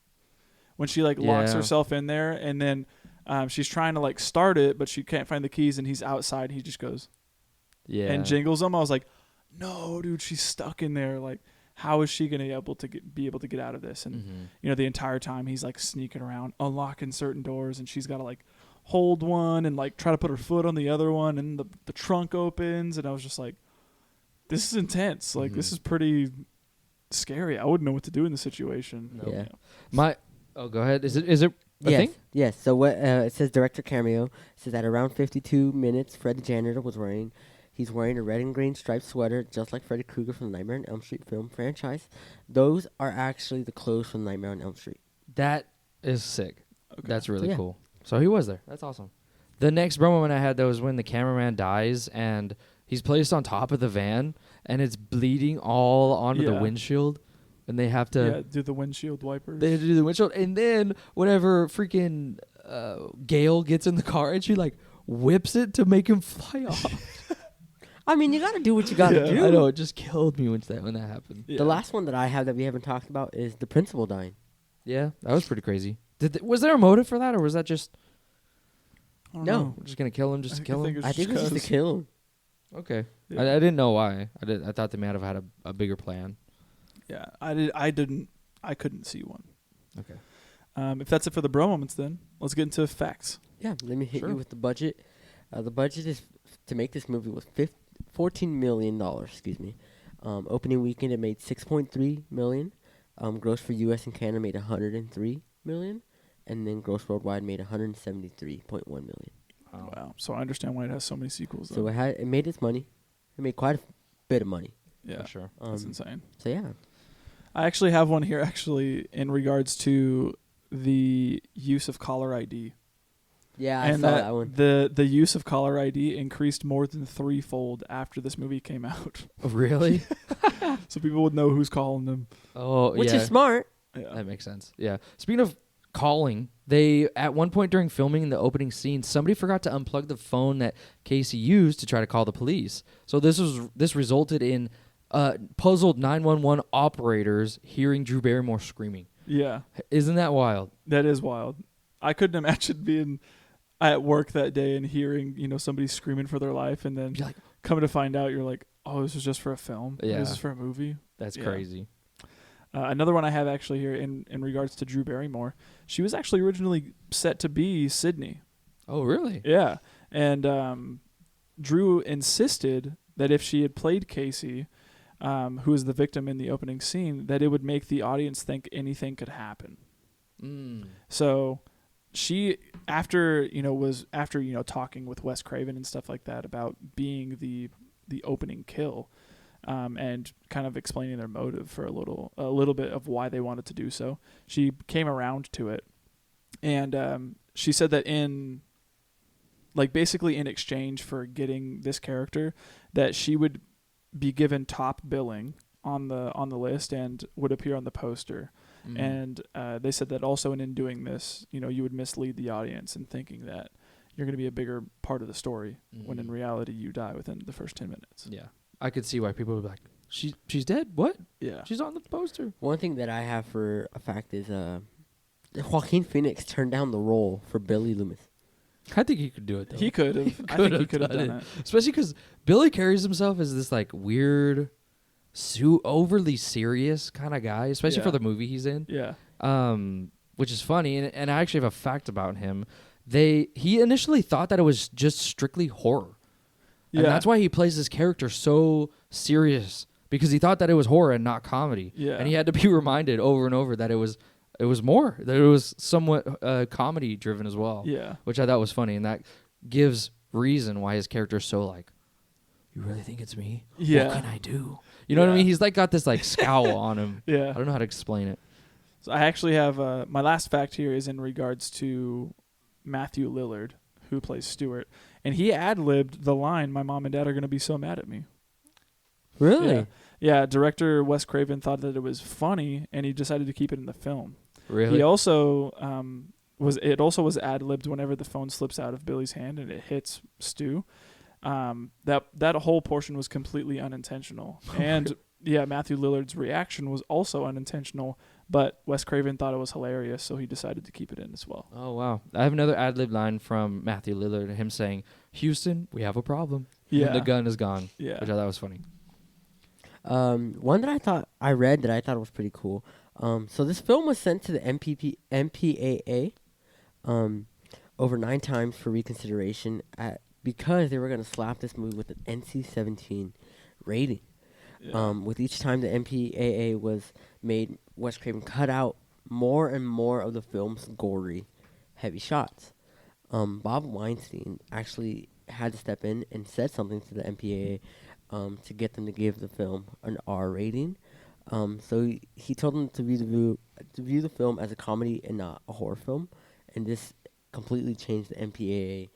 When she locks Yeah. herself in there, and then she's trying to start it, but she can't find the keys, and he's outside. He just goes Yeah. and jingles them. I was like, no, dude, she's stuck in there. Like, how is she gonna be able to get out of this? And the entire time he's sneaking around, unlocking certain doors, and she's got to hold one and try to put her foot on the other one, and the trunk opens, and I was just like, this is intense. This is pretty scary. I wouldn't know what to do in the situation. Yeah. Go ahead. Is it a Yes. thing? Yes. So what it says, director cameo. It says at around 52 minutes, Fred the janitor he's wearing a red and green striped sweater, just like Freddy Krueger from the Nightmare on Elm Street film franchise. Those are actually the clothes from Nightmare on Elm Street. That is sick. Okay. That's really Yeah. cool. So he was there. That's awesome. The next bro moment I had though was when the cameraman dies and he's placed on top of the van and it's bleeding all onto the Yeah. windshield, and they have to Yeah, do the windshield wipers. they have to do the windshield, and then whenever freaking Gail gets in the car and she whips it to make him fly off. I mean, you got to do what you got to Yeah. do. I know, it just killed me when that happened. Yeah. The last one that I have that we haven't talked about is the principal dying. Yeah, that was pretty crazy. Was there a motive for that, or was that just I don't No. know. we're just gonna kill him just to I kill think him? I think it was just to 'cause- kill him. Okay, Yeah. I didn't know why. I thought they might have had a bigger plan. Yeah, I couldn't see one. Okay. If that's it for the bro moments, then let's get into facts. Yeah, let me hit Sure. you with the budget. The budget is to make this movie was $14 million. Excuse me. Opening weekend it made $6.3 million. Gross for U.S. and Canada made $103 million, and then gross worldwide made $173.1 million. Wow. So I understand why it has so many sequels. So Though. it made its money. It made quite a bit of money. Yeah, For sure. that's insane. So yeah, I actually have one here in regards to the use of caller ID. yeah, I and saw that one. the use of caller ID increased more than threefold after this movie came out. Really? So people would know who's calling them. Oh, Which yeah. is smart. Yeah. That makes sense. Yeah. Speaking of calling, they at one point during filming the opening scene, somebody forgot to unplug the phone that Casey used to try to call the police. So this resulted in puzzled 911 operators hearing Drew Barrymore screaming. Yeah, Isn't that wild? that is wild. I couldn't imagine being at work that day and hearing somebody screaming for their life, and then You're like, coming to find out you're like, oh, this is just for a film. Yeah. This is for a movie. that's Yeah. crazy. Another one I have actually here in regards to Drew Barrymore. She was actually originally set to be Sydney. Oh, really? Yeah. And Drew insisted that if she had played Casey, who is the victim in the opening scene, that it would make the audience think anything could happen. Mm. So she, after talking with Wes Craven and stuff like that about being the opening kill, and kind of explaining their motive for a little bit of why they wanted to do so, she came around to it, and she said that basically in exchange for getting this character, that she would be given top billing on the list and would appear on the poster. Mm. And they said that also in doing this, you would mislead the audience in thinking that you're going to be a bigger part of the story, when in reality you die within the first 10 minutes. Yeah. I could see why people would be like, she's dead? What? Yeah. She's on the poster. One thing that I have for a fact is Joaquin Phoenix turned down the role for Billy Loomis. I think he could do it, though. He could have. I think he could have done it. Especially because Billy carries himself as this, weird, overly serious kind of guy, especially Yeah. for the movie he's in. Yeah. Which is funny, and I actually have a fact about him. He initially thought that it was just strictly horror. Yeah. And that's why he plays this character so serious, because he thought that it was horror and not comedy. Yeah. And he had to be reminded over and over that it was more, that it was somewhat comedy driven as well. Yeah. Which I thought was funny, and that gives reason why his character is so like, you really think it's me? Yeah. What can I do? You know what I Yeah. mean? He's like got this like scowl on him. Yeah. I don't know how to explain it. So I actually have my last fact here is in regards to Matthew Lillard, who plays Stewart, and he ad-libbed the line, "My mom and dad are going to be so mad at me." Really? Yeah. Yeah, director Wes Craven thought that it was funny, and he decided to keep it in the film. Really? He also was ad-libbed whenever the phone slips out of Billy's hand and it hits Stu. That whole portion was completely unintentional, and yeah, Matthew Lillard's reaction was also unintentional. But Wes Craven thought it was hilarious, so he decided to keep it in as well. Oh, wow. I have another ad-lib line from Matthew Lillard, him saying, "Houston, we have a problem." Yeah. When the gun is gone. Yeah. Which I thought was funny. One that I read that I thought was pretty cool. So this film was sent to the MPAA over 9 times for reconsideration because they were going to slap this movie with an NC-17 rating. Yeah. With each time the MPAA was made, Wes Craven cut out more and more of the film's gory, heavy shots. Bob Weinstein actually had to step in and said something to the MPAA to get them to give the film an R rating. So he told them to view the film as a comedy and not a horror film, and this completely changed the MPAA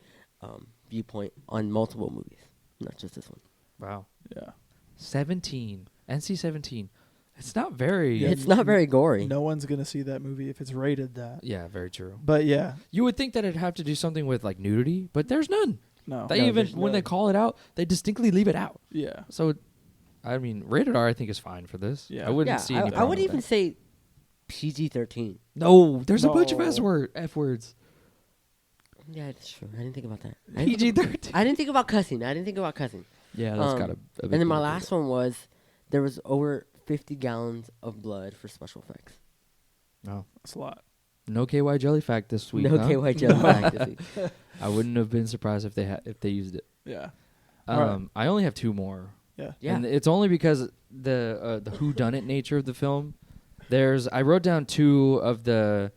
viewpoint on multiple movies, not just this one. Wow. Yeah. 17. NC-17. It's not very... Yeah. It's not very gory. No one's gonna see that movie if it's rated that. Yeah, very true. But yeah, You would think that it'd have to do something with like nudity, but there's none. no. They No, even, there's when they none. call it out, they distinctly leave it out. Yeah. So, I mean, rated R I think is fine for this. Yeah. I wouldn't Yeah, see any I problem would with even that. say PG-13. No, there's a bunch of No. F words. Yeah, that's true. I didn't think about that. PG-13. I didn't think about cussing. Yeah, that's got a And then my last one was there was over 50 gallons of blood for special effects. No. That's a lot. No KY jelly fact this week. No huh? KY jelly back this week. I wouldn't have been surprised if they used it. Yeah. Alright. I only have 2 more. Yeah. Yeah. And it's only because the whodunit nature of the film. I wrote down 2 of the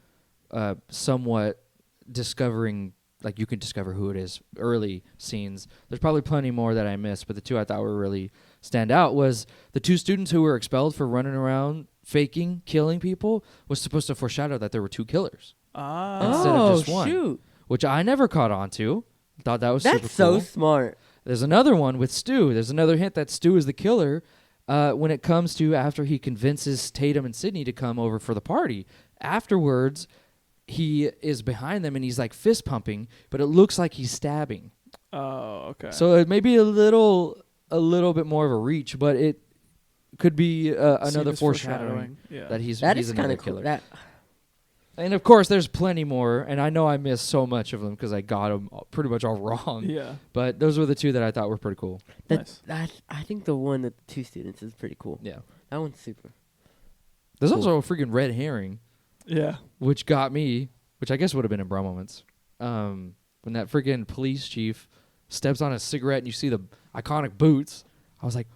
somewhat discovering, like you can discover who it is, early scenes. There's probably plenty more that I missed, but the 2 I thought were really stand out was the 2 students who were expelled for running around faking killing people was supposed to foreshadow that there were 2 killers, Instead of just one. Shoot. which I never caught on to. Thought that was That's super so cool. smart. There's another one with Stu. There's another hint that Stu is the killer when it comes to after he convinces Tatum and Sydney to come over for the party. Afterwards, he is behind them and he's like fist pumping, but it looks like he's stabbing. Oh, okay. So it may be a little bit more of a reach, but it could be another Seen as foreshadowing Yeah. that he's That is kind another of cool. killer. That And of course, there's plenty more, and I know I missed so much of them because I got them pretty much all wrong. Yeah. But those were the 2 that I thought were pretty cool. Nice. I think the one with the 2 students is pretty cool. Yeah. That one's super. There's Cool. also a freaking red herring, Yeah. which got me, which I guess would have been in bro moments. When that freaking police chief steps on a cigarette and you see the iconic boots, I was like,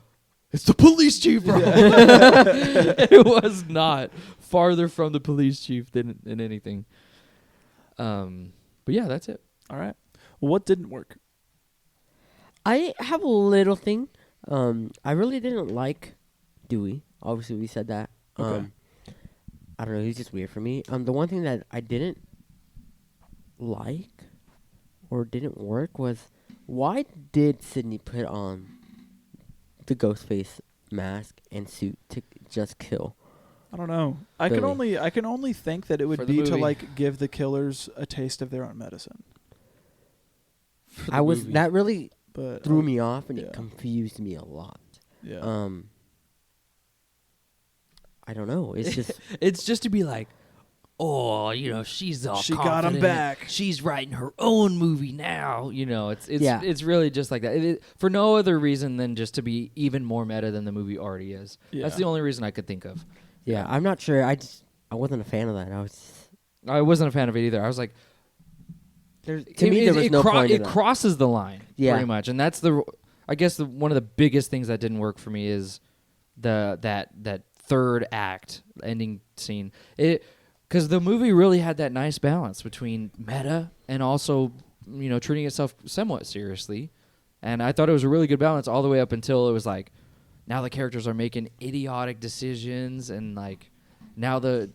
it's the police chief, bro. It was not farther from the police chief than anything. But yeah, that's it. All right. Well, what didn't work? I have a little thing. I really didn't like Dewey. Obviously, we said that. Okay. I don't know. He's just weird for me. The one thing that I didn't like or didn't work was why did Sydney put on the Ghostface mask and suit to just kill? I don't know. I can only think that it For would the be to movie. like give the killers a taste of their own medicine. For the I was movie. that really But threw me off and yeah. it confused me a lot. Yeah. I don't know. It's just It's just to be like, oh, you know, she's all She got him confident. back. She's writing her own movie now. You know, Yeah. it's really just like that. For no other reason than just to be even more meta than the movie already is. Yeah. That's the only reason I could think of. Yeah, I'm not sure. I wasn't a fan of that. I wasn't a fan of it either. I was like, To me, there was no point in it that. crosses the line, Yeah. pretty much, and that's I guess one of the biggest things that didn't work for me is that third act ending scene. Because the movie really had that nice balance between meta and also, you know, treating itself somewhat seriously, and I thought it was a really good balance all the way up until it was like, now the characters are making idiotic decisions, and like now the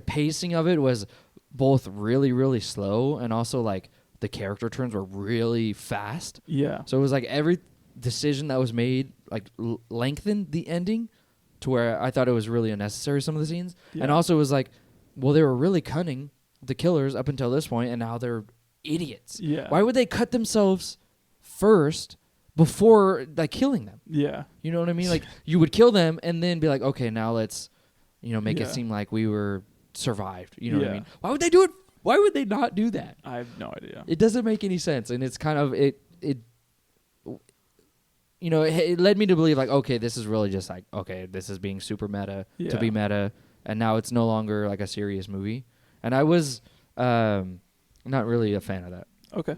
pacing of it was both really, really slow, and also like the character turns were really fast. Yeah. So it was like every decision that was made like lengthened the ending to where I thought it was really unnecessary, some of the scenes. Yeah. And also it was like, well, they were really cunning, the killers, up until this point, and now they're idiots. Yeah. Why would they cut themselves first before like killing them? Yeah. You know what I mean? Like you would kill them and then be like, okay, now let's, you know, make it Yeah. seem like we were survived. You know what I Yeah. mean? Why would they do it? Why would they not do that? I have no idea. It doesn't make any sense, and it's kind of it. You know, it led me to believe like, okay, this is really just like, okay, this is being super meta to be Yeah. meta, and now it's no longer like a serious movie. And I was not really a fan of that. Okay.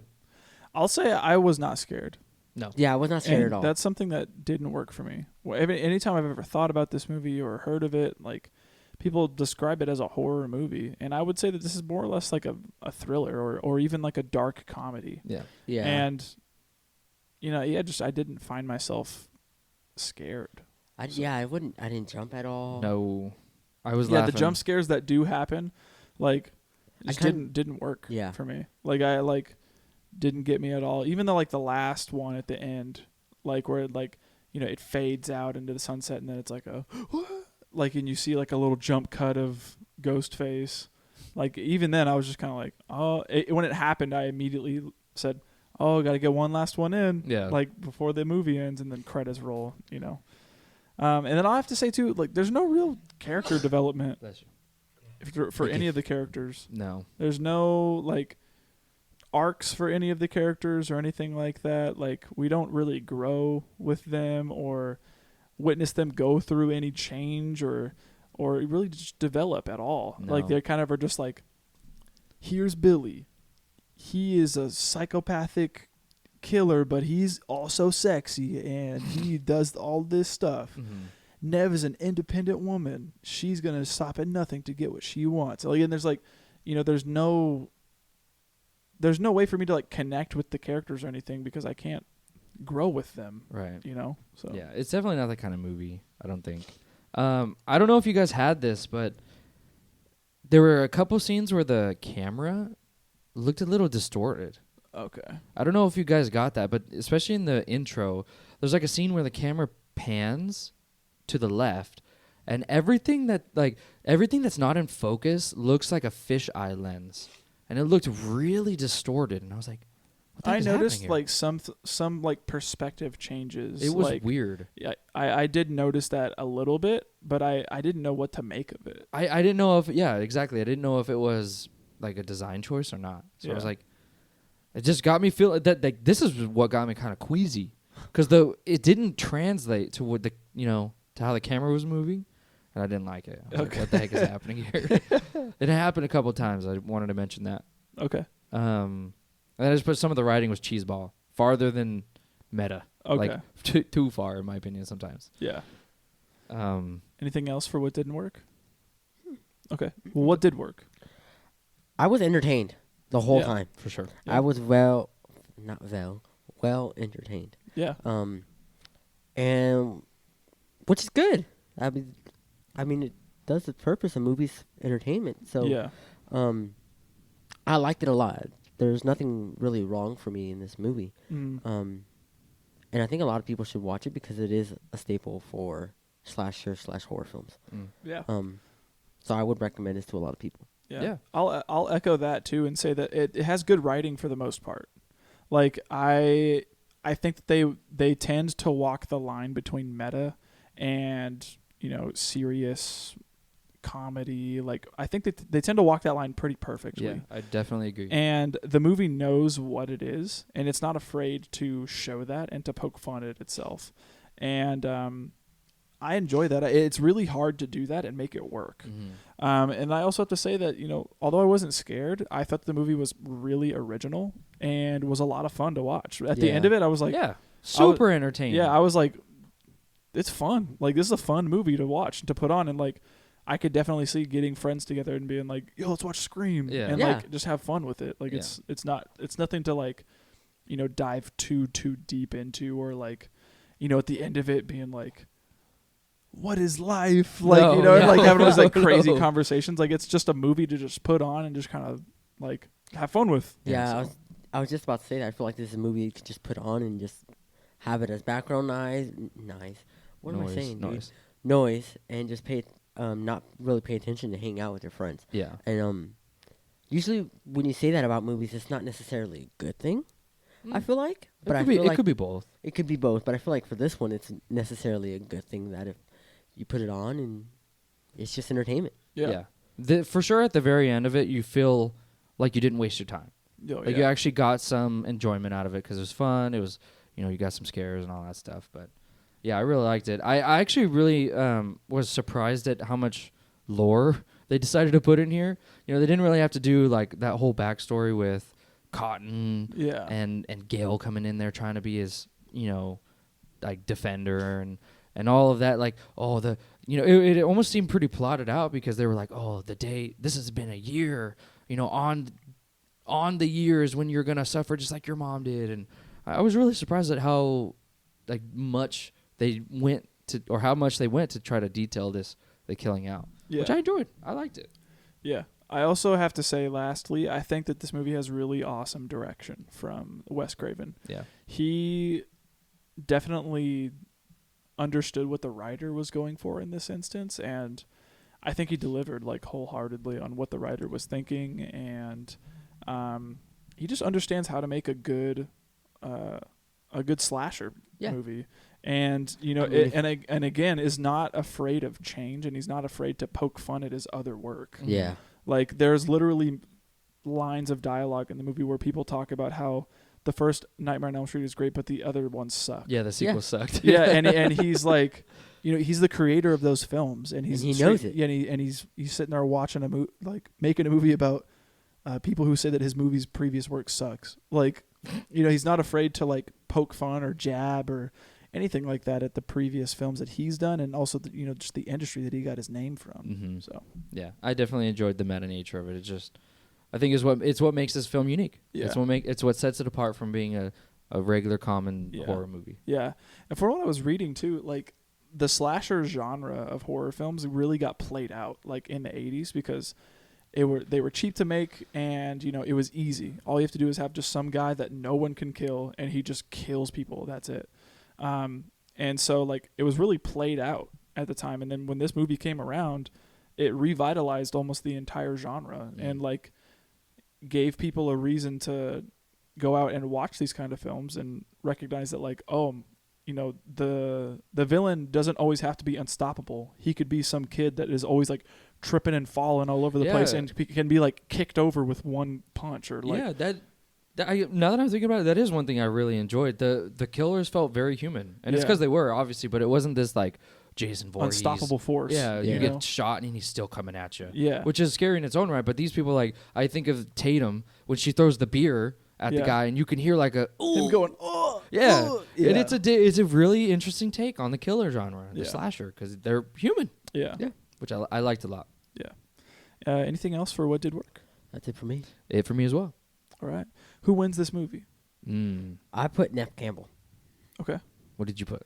I'll say I was not scared. No. Yeah, I was not scared And at all. that's something that didn't work for me. Anytime I've ever thought about this movie or heard of it, like people describe it as a horror movie, and I would say that this is more or less like a thriller or even like a dark comedy. Yeah. Yeah. And you know, I didn't find myself scared. I didn't jump at all. No. I was Yeah, laughing. the jump scares that do happen, like, just kinda- didn't work. Yeah. For me, like didn't get me at all. Even though like the last one at the end, like where like you know it fades out into the sunset and then it's like a like and you see like a little jump cut of Ghostface. Like even then I was just kind of like, oh, when it happened I immediately said, oh, got to get one last one in. Yeah. Like before the movie ends and then credits roll. You know. And then I'll have to say too, like there's no real character development Bless for you. Thank any you. of the characters. No. There's no like arcs for any of the characters or anything like that. Like we don't really grow with them or witness them go through any change or really just develop at all. No. Like they kind of are just like, here's Billy. He is a psychopathic killer, but he's also sexy and he does all this stuff. Mm-hmm. Nev is an independent woman. She's gonna stop at nothing to get what she wants. Like, and there's like, you know, there's no way for me to like connect with the characters or anything because I can't grow with them. Right. You know. So Yeah, it's definitely not that kind of movie, I don't think. I don't know if you guys had this, but there were a couple scenes where the camera looked a little distorted. Okay. I don't know if you guys got that, but especially in the intro, there's like a scene where the camera pans to the left, and everything that's not in focus looks like a fisheye lens, and it looked really distorted. And I was like, what the heck I is happening noticed here? like some like perspective changes. It was like, weird. Yeah, I did notice that a little bit, but I didn't know what to make of it. I didn't know if exactly. I didn't know if it was like a design choice or not. So I was Yeah. like, it just got me feeling that like this is what got me kind of queasy, because it didn't translate to what to how the camera was moving, and I didn't like it. I was like, what the heck is happening here? It happened a couple of times. I wanted to mention that. Okay. And I just put some of the writing was cheeseball, farther than meta. Okay. Like too far in my opinion sometimes. Yeah. Um, Anything else for what didn't work? Okay. Well, what did work? I was entertained the whole Yeah. time. for sure. Yeah. I was well entertained. Yeah. And which is good. I mean, it does the purpose of movies entertainment. So yeah. I liked it a lot. There's nothing really wrong for me in this movie. Mm. And I think a lot of people should watch it because it is a staple for slasher/horror films. Yeah. So I would recommend this to a lot of people. Yeah. I'll echo that too and say that it has good writing for the most part. Like I think that they tend to walk the line between meta and serious comedy. Like I think that they tend to walk that line pretty perfectly. Yeah, I definitely agree. And the movie knows what it is, and it's not afraid to show that and to poke fun at itself. And I enjoy that. It's really hard to do that and make it work. And I also have to say that, although I wasn't scared, I thought the movie was really original and was a lot of fun to watch. At the end of it, I was like, yeah, super entertaining. Yeah, I was like, it's fun. Like, this is a fun movie to watch and to put on. And, like, I could definitely see getting friends together and being like, yo, let's watch Scream. Yeah. And, Yeah. like, just have fun with it. Like, it's nothing to, like, dive too deep into or, like, at the end of it being like, what is life? Like, and, like, having those, like, crazy conversations. Like, it's just a movie to just put on and just kind of, like, have fun with. Yeah, I was just about to say that. I feel like this is a movie you could just put on and just have it as background noise. What am I saying, dude? Noise, and just not really pay attention to hang out with your friends. Yeah. And usually when you say that about movies, it's not necessarily a good thing. I feel like, but it could be both. It could be both, but I feel like for this one, it's necessarily a good thing that if you put it on and it's just entertainment. Yeah. For sure, at the very end of it, you feel like you didn't waste your time. Like you actually got some enjoyment out of it because it was fun. It was, you got some scares and all that stuff. But yeah, I really liked it. I actually really was surprised at how much lore they decided to put in here. They didn't really have to do like that whole backstory with Cotton and Gale coming in there trying to be his, like defender and all of that. Like, it almost seemed pretty plotted out because they were like, this has been a year, on the years when you're going to suffer just like your mom did. And I was really surprised at how like much they went to, or how much they went to try to detail the killing out, which I enjoyed. I liked it. Yeah. I also have to say, lastly, I think that this movie has really awesome direction from Wes Craven. Yeah. He definitely understood what the writer was going for in this instance, and I think he delivered like wholeheartedly on what the writer was thinking, and he just understands how to make a good slasher movie. And and again is not afraid of change, and he's not afraid to poke fun at his other work. Yeah. Like, there's literally lines of dialogue in the movie where people talk about how the first Nightmare on Elm Street is great, but the other ones suck. Yeah, the sequel sucked. Yeah, and he's like, he's the creator of those films, and he knows it. Yeah, and he's sitting there watching making a movie about people who say that his movie's previous work sucks. Like, he's not afraid to like poke fun or jab or anything like that at the previous films that he's done, and also just the industry that he got his name from. Mm-hmm. So yeah, I definitely enjoyed the meta nature of it. It just, I think it's what makes this film unique. Yeah. It's what sets it apart from being a regular common horror movie. Yeah, and for what I was reading too, like the slasher genre of horror films really got played out like in the 80s because they were cheap to make, and it was easy. All you have to do is have just some guy that no one can kill, and he just kills people. That's it. And so like it was really played out at the time, and then when this movie came around, it revitalized almost the entire genre and like gave people a reason to go out and watch these kind of films and recognize that like, the villain doesn't always have to be unstoppable. He could be some kid that is always like tripping and falling all over the place and can be like kicked over with one punch or like now that I'm thinking about it, that is one thing I really enjoyed. The killers felt very human, and it's because they were, obviously, but it wasn't this like Jason Voorhees unstoppable force. Yeah, you get shot and he's still coming at you. Yeah, which is scary in its own right. But these people, like, I think of Tatum when she throws the beer at the guy, and you can hear like him going, and it's a really interesting take on the killer genre, the slasher, because they're human. Yeah, which I liked a lot. Yeah. Anything else for what did work? That's it for me. It for me as well. All right. Who wins this movie? I put Neff Campbell. Okay. What did you put?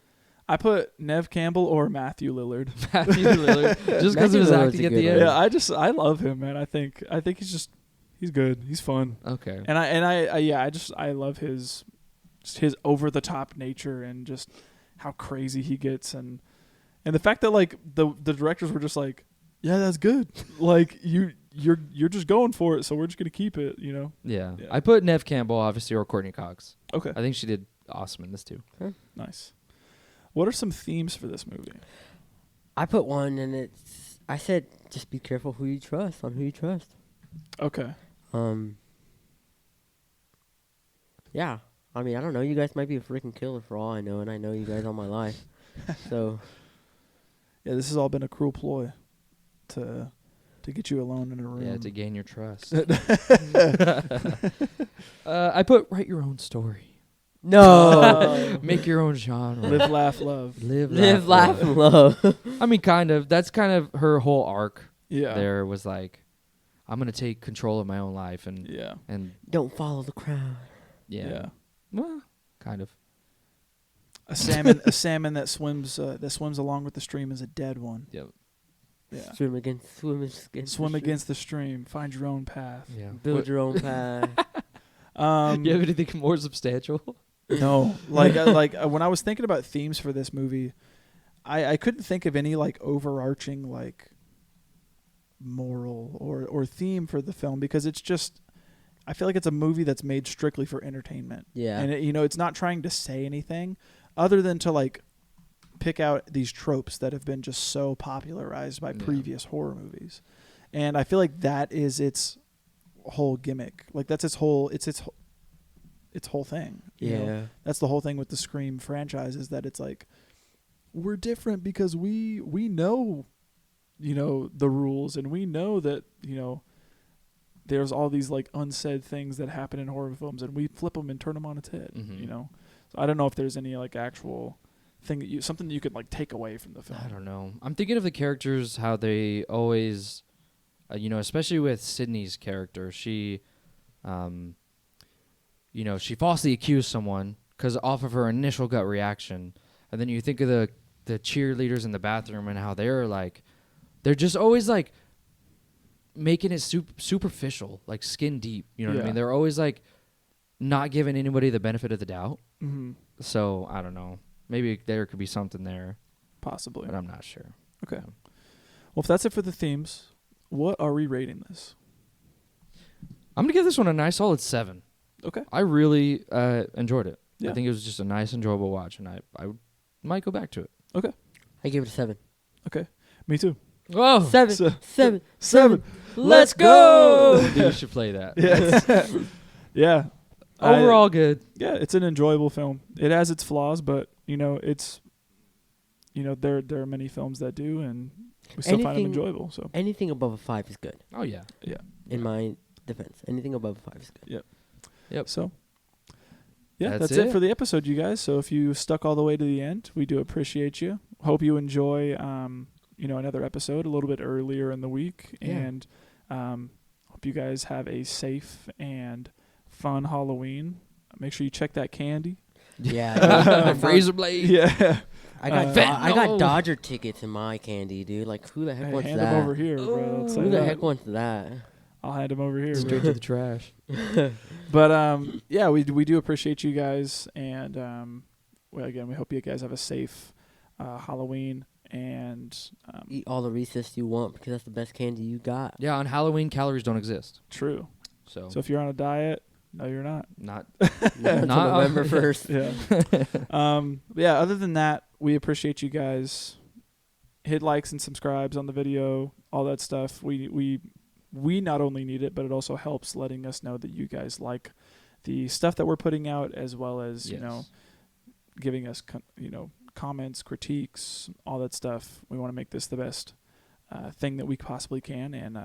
I put Nev Campbell or Matthew Lillard. Matthew Lillard, just because of his acting at the end. Yeah, I love him, man. I think he's good. He's fun. Okay. And I love his over the top nature and just how crazy he gets, and the fact that like the directors were just like, yeah, that's good. Like you're just going for it, so we're just gonna keep it, Yeah. I put Nev Campbell, obviously, or Courtney Cox. Okay. I think she did awesome in this too. Okay. Nice. What are some themes for this movie? I put one, and it's I said just be careful who you trust. On who you trust. Okay. Yeah. I mean, I don't know. You guys might be a freaking killer for all I know, and I know you guys all my life. So. Yeah, this has all been a cruel ploy to get you alone in a room. Yeah, to gain your trust. I put write your own story. No. Make your own genre. Live, laugh, love. Live, laugh, and love. I mean, kind of. That's kind of her whole arc. Yeah. There was like, I'm gonna take control of my own life and Yeah. and Don't follow the crowd. yeah. Well, kind of. A salmon that swims along with the stream is a dead one. Yep. Yeah. Swim against Against the stream. Find your own path. Yeah. Build your own path. You have anything more substantial? No, when I was thinking about themes for this movie, I couldn't think of any like overarching like moral or theme for the film because it's just I feel like it's a movie that's made strictly for entertainment. Yeah. And it's not trying to say anything other than to like pick out these tropes that have been just so popularized by previous horror movies. And I feel like that is its whole gimmick. Like that's its whole thing. you know? Yeah. That's the whole thing with the Scream franchise is that it's like we're different because we know the rules and we know that there's all these like unsaid things that happen in horror films and we flip them and turn them on its head. So I don't know if there's any like actual thing that something you could like take away from the film. I don't know. I'm thinking of the characters, how they always, especially with Sydney's character, she, she falsely accused someone because off of her initial gut reaction, and then you think of the cheerleaders in the bathroom and how they're just always like making it superficial, like skin deep. You know what I mean? They're always like not giving anybody the benefit of the doubt. Mm-hmm. So I don't know. Maybe there could be something there, Possibly. but I'm not sure. Okay. Well, if that's it for the themes, what are we rating this? I'm gonna give this one a nice solid 7. Okay. I really enjoyed it. Yeah. I think it was just a nice, enjoyable watch, and I might go back to it. Okay. I give it a 7. Okay. Me too. Whoa! 7. Let's go! Dude, you should play that. Yeah. Yeah. Overall, good. Yeah, it's an enjoyable film. It has its flaws, but it's there are many films that do, and we still find them enjoyable. So Anything above a 5 is good. Oh yeah. yeah. In my defense, anything above a 5 is good. Yep. So yeah, That's that's it it for the episode, you guys. So if you stuck all the way to the end, we do appreciate you. Hope you enjoy another episode a little bit earlier in the week, and hope you guys have a safe and fun Halloween. Make sure you check that candy. Yeah. Razor blade. Yeah. I got Dodger tickets in my candy, dude. Like, who the heck wants hand that? them over here, bro. I'll say Who the that. heck wants that? I'll hand them over here. Straight to the trash. But yeah, we do appreciate you guys, and again, we hope you guys have a safe Halloween, and Eat all the Reese's you want because that's the best candy you got. Yeah, on Halloween, calories don't exist. true. So So if you're on a diet, no, you're not. not Until not November 1st. Yeah. Yeah. Other than that, we appreciate you guys. Hit likes and subscribes on the video, all that stuff. We not only need it, but it also helps letting us know that you guys like the stuff that we're putting out, as well as giving us comments, critiques, all that stuff. We want to make this the best thing that we possibly can, and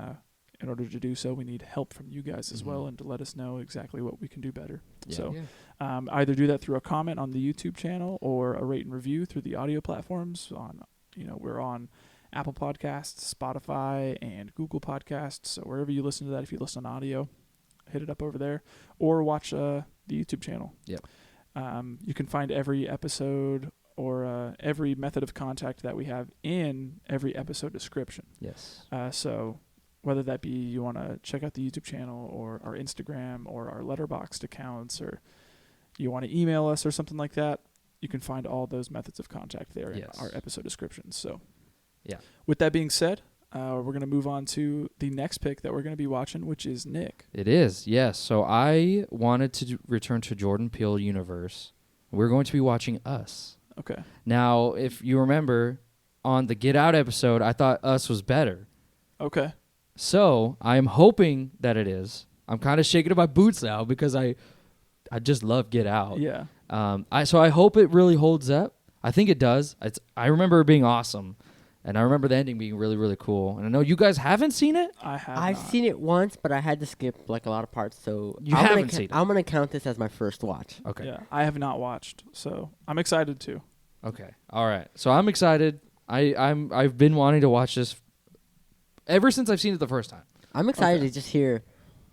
in order to do so, we need help from you guys as well, and to let us know exactly what we can do better. Yeah. So either do that through a comment on the YouTube channel or a rate and review through the audio platforms. We're on Apple Podcasts, Spotify, and Google Podcasts. So wherever you listen to that, if you listen on audio, hit it up over there, or watch the YouTube channel. Yep. You can find every episode or every method of contact that we have in every episode description. Yes. So whether that be you want to check out the YouTube channel or our Instagram or our Letterboxd accounts, or you want to email us or something like that, you can find all those methods of contact there in our episode descriptions. So yeah. With that being said, we're going to move on to the next pick that we're going to be watching, which is Nick. It is, yes. So I wanted to return to Jordan Peele universe. We're going to be watching Us. Okay. Now, if you remember, on the Get Out episode, I thought Us was better. Okay. So I'm hoping that it is. I'm kind of shaking in my boots now because I just love Get Out. Yeah. So I hope it really holds up. I think it does. I remember it being awesome, and I remember the ending being really, really cool. And I know you guys haven't seen it. I've seen it once, but I had to skip like a lot of parts. So You haven't seen it. I'm gonna count this as my first watch. Okay. Yeah, I have not watched, so I'm excited too. Okay. All right. So I'm excited. I've been wanting to watch this ever since I've seen it the first time. I'm excited to just hear,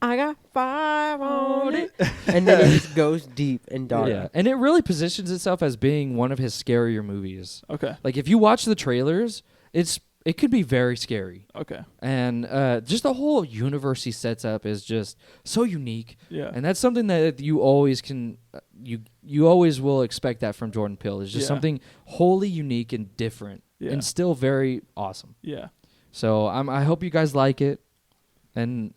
I got 5 on it, and then it just goes deep and dark. Yeah. And it really positions itself as being one of his scarier movies. Okay. Like if you watch the trailers, it could be very scary. Okay. And just the whole universe he sets up is just so unique. Yeah. And that's something that you always can you always will expect that from Jordan Peele. It's just something wholly unique and different and still very awesome. Yeah. So I hope you guys like it. And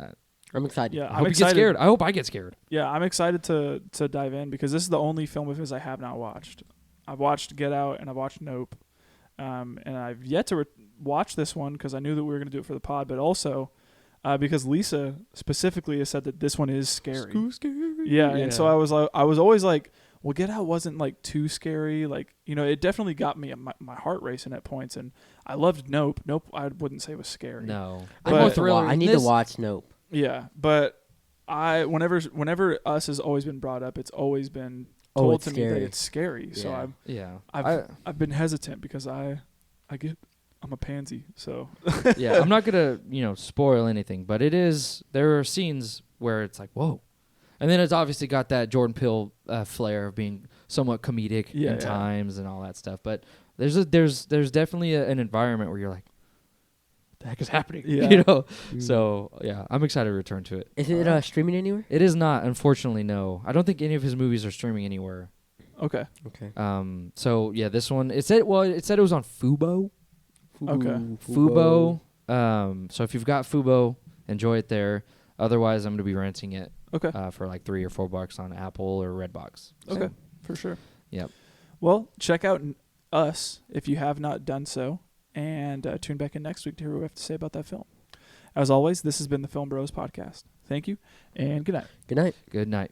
I'm excited. Yeah, I I'm hope you excited. get scared. I hope I get scared. Yeah, I'm excited to dive in because this is the only film of his I have not watched. I've watched Get Out and I've watched Nope, and I've yet to watch this one because I knew that we were going to do it for the pod, but also because Lisa specifically has said that this one is scary. Yeah, and so I was always like, well, Get Out wasn't like too scary. Like, you know, it definitely got me my heart racing at points, and I loved Nope. Nope, I wouldn't say was scary. No. But- I'm more thriller. I need to watch Nope. Yeah, but whenever Us has always been brought up, it's always been told it's to me that scary. it's scary. So Yeah. I've been hesitant because I'm a pansy. So Yeah, I'm not gonna spoil anything, but there are scenes where it's like whoa, and then it's obviously got that Jordan Peele flair of being somewhat comedic in times and all that stuff. But there's definitely an environment where you're like, what the heck is happening? Yeah. So yeah, I'm excited to return to it. Is it streaming anywhere? It is not, unfortunately. No, I don't think any of his movies are streaming anywhere. okay. So yeah, this one it said it was on Fubo. Okay. Fubo. So if you've got Fubo, enjoy it there. Otherwise, I'm gonna be renting it. Okay. For like $3 or $4 on Apple or Redbox. So, Okay. For sure. Yep. Well, check out Us if you have not done so, and tune back in next week to hear what we have to say about that film. As always, this has been the Film Bros Podcast. Thank you, and good night. Good night. Good night.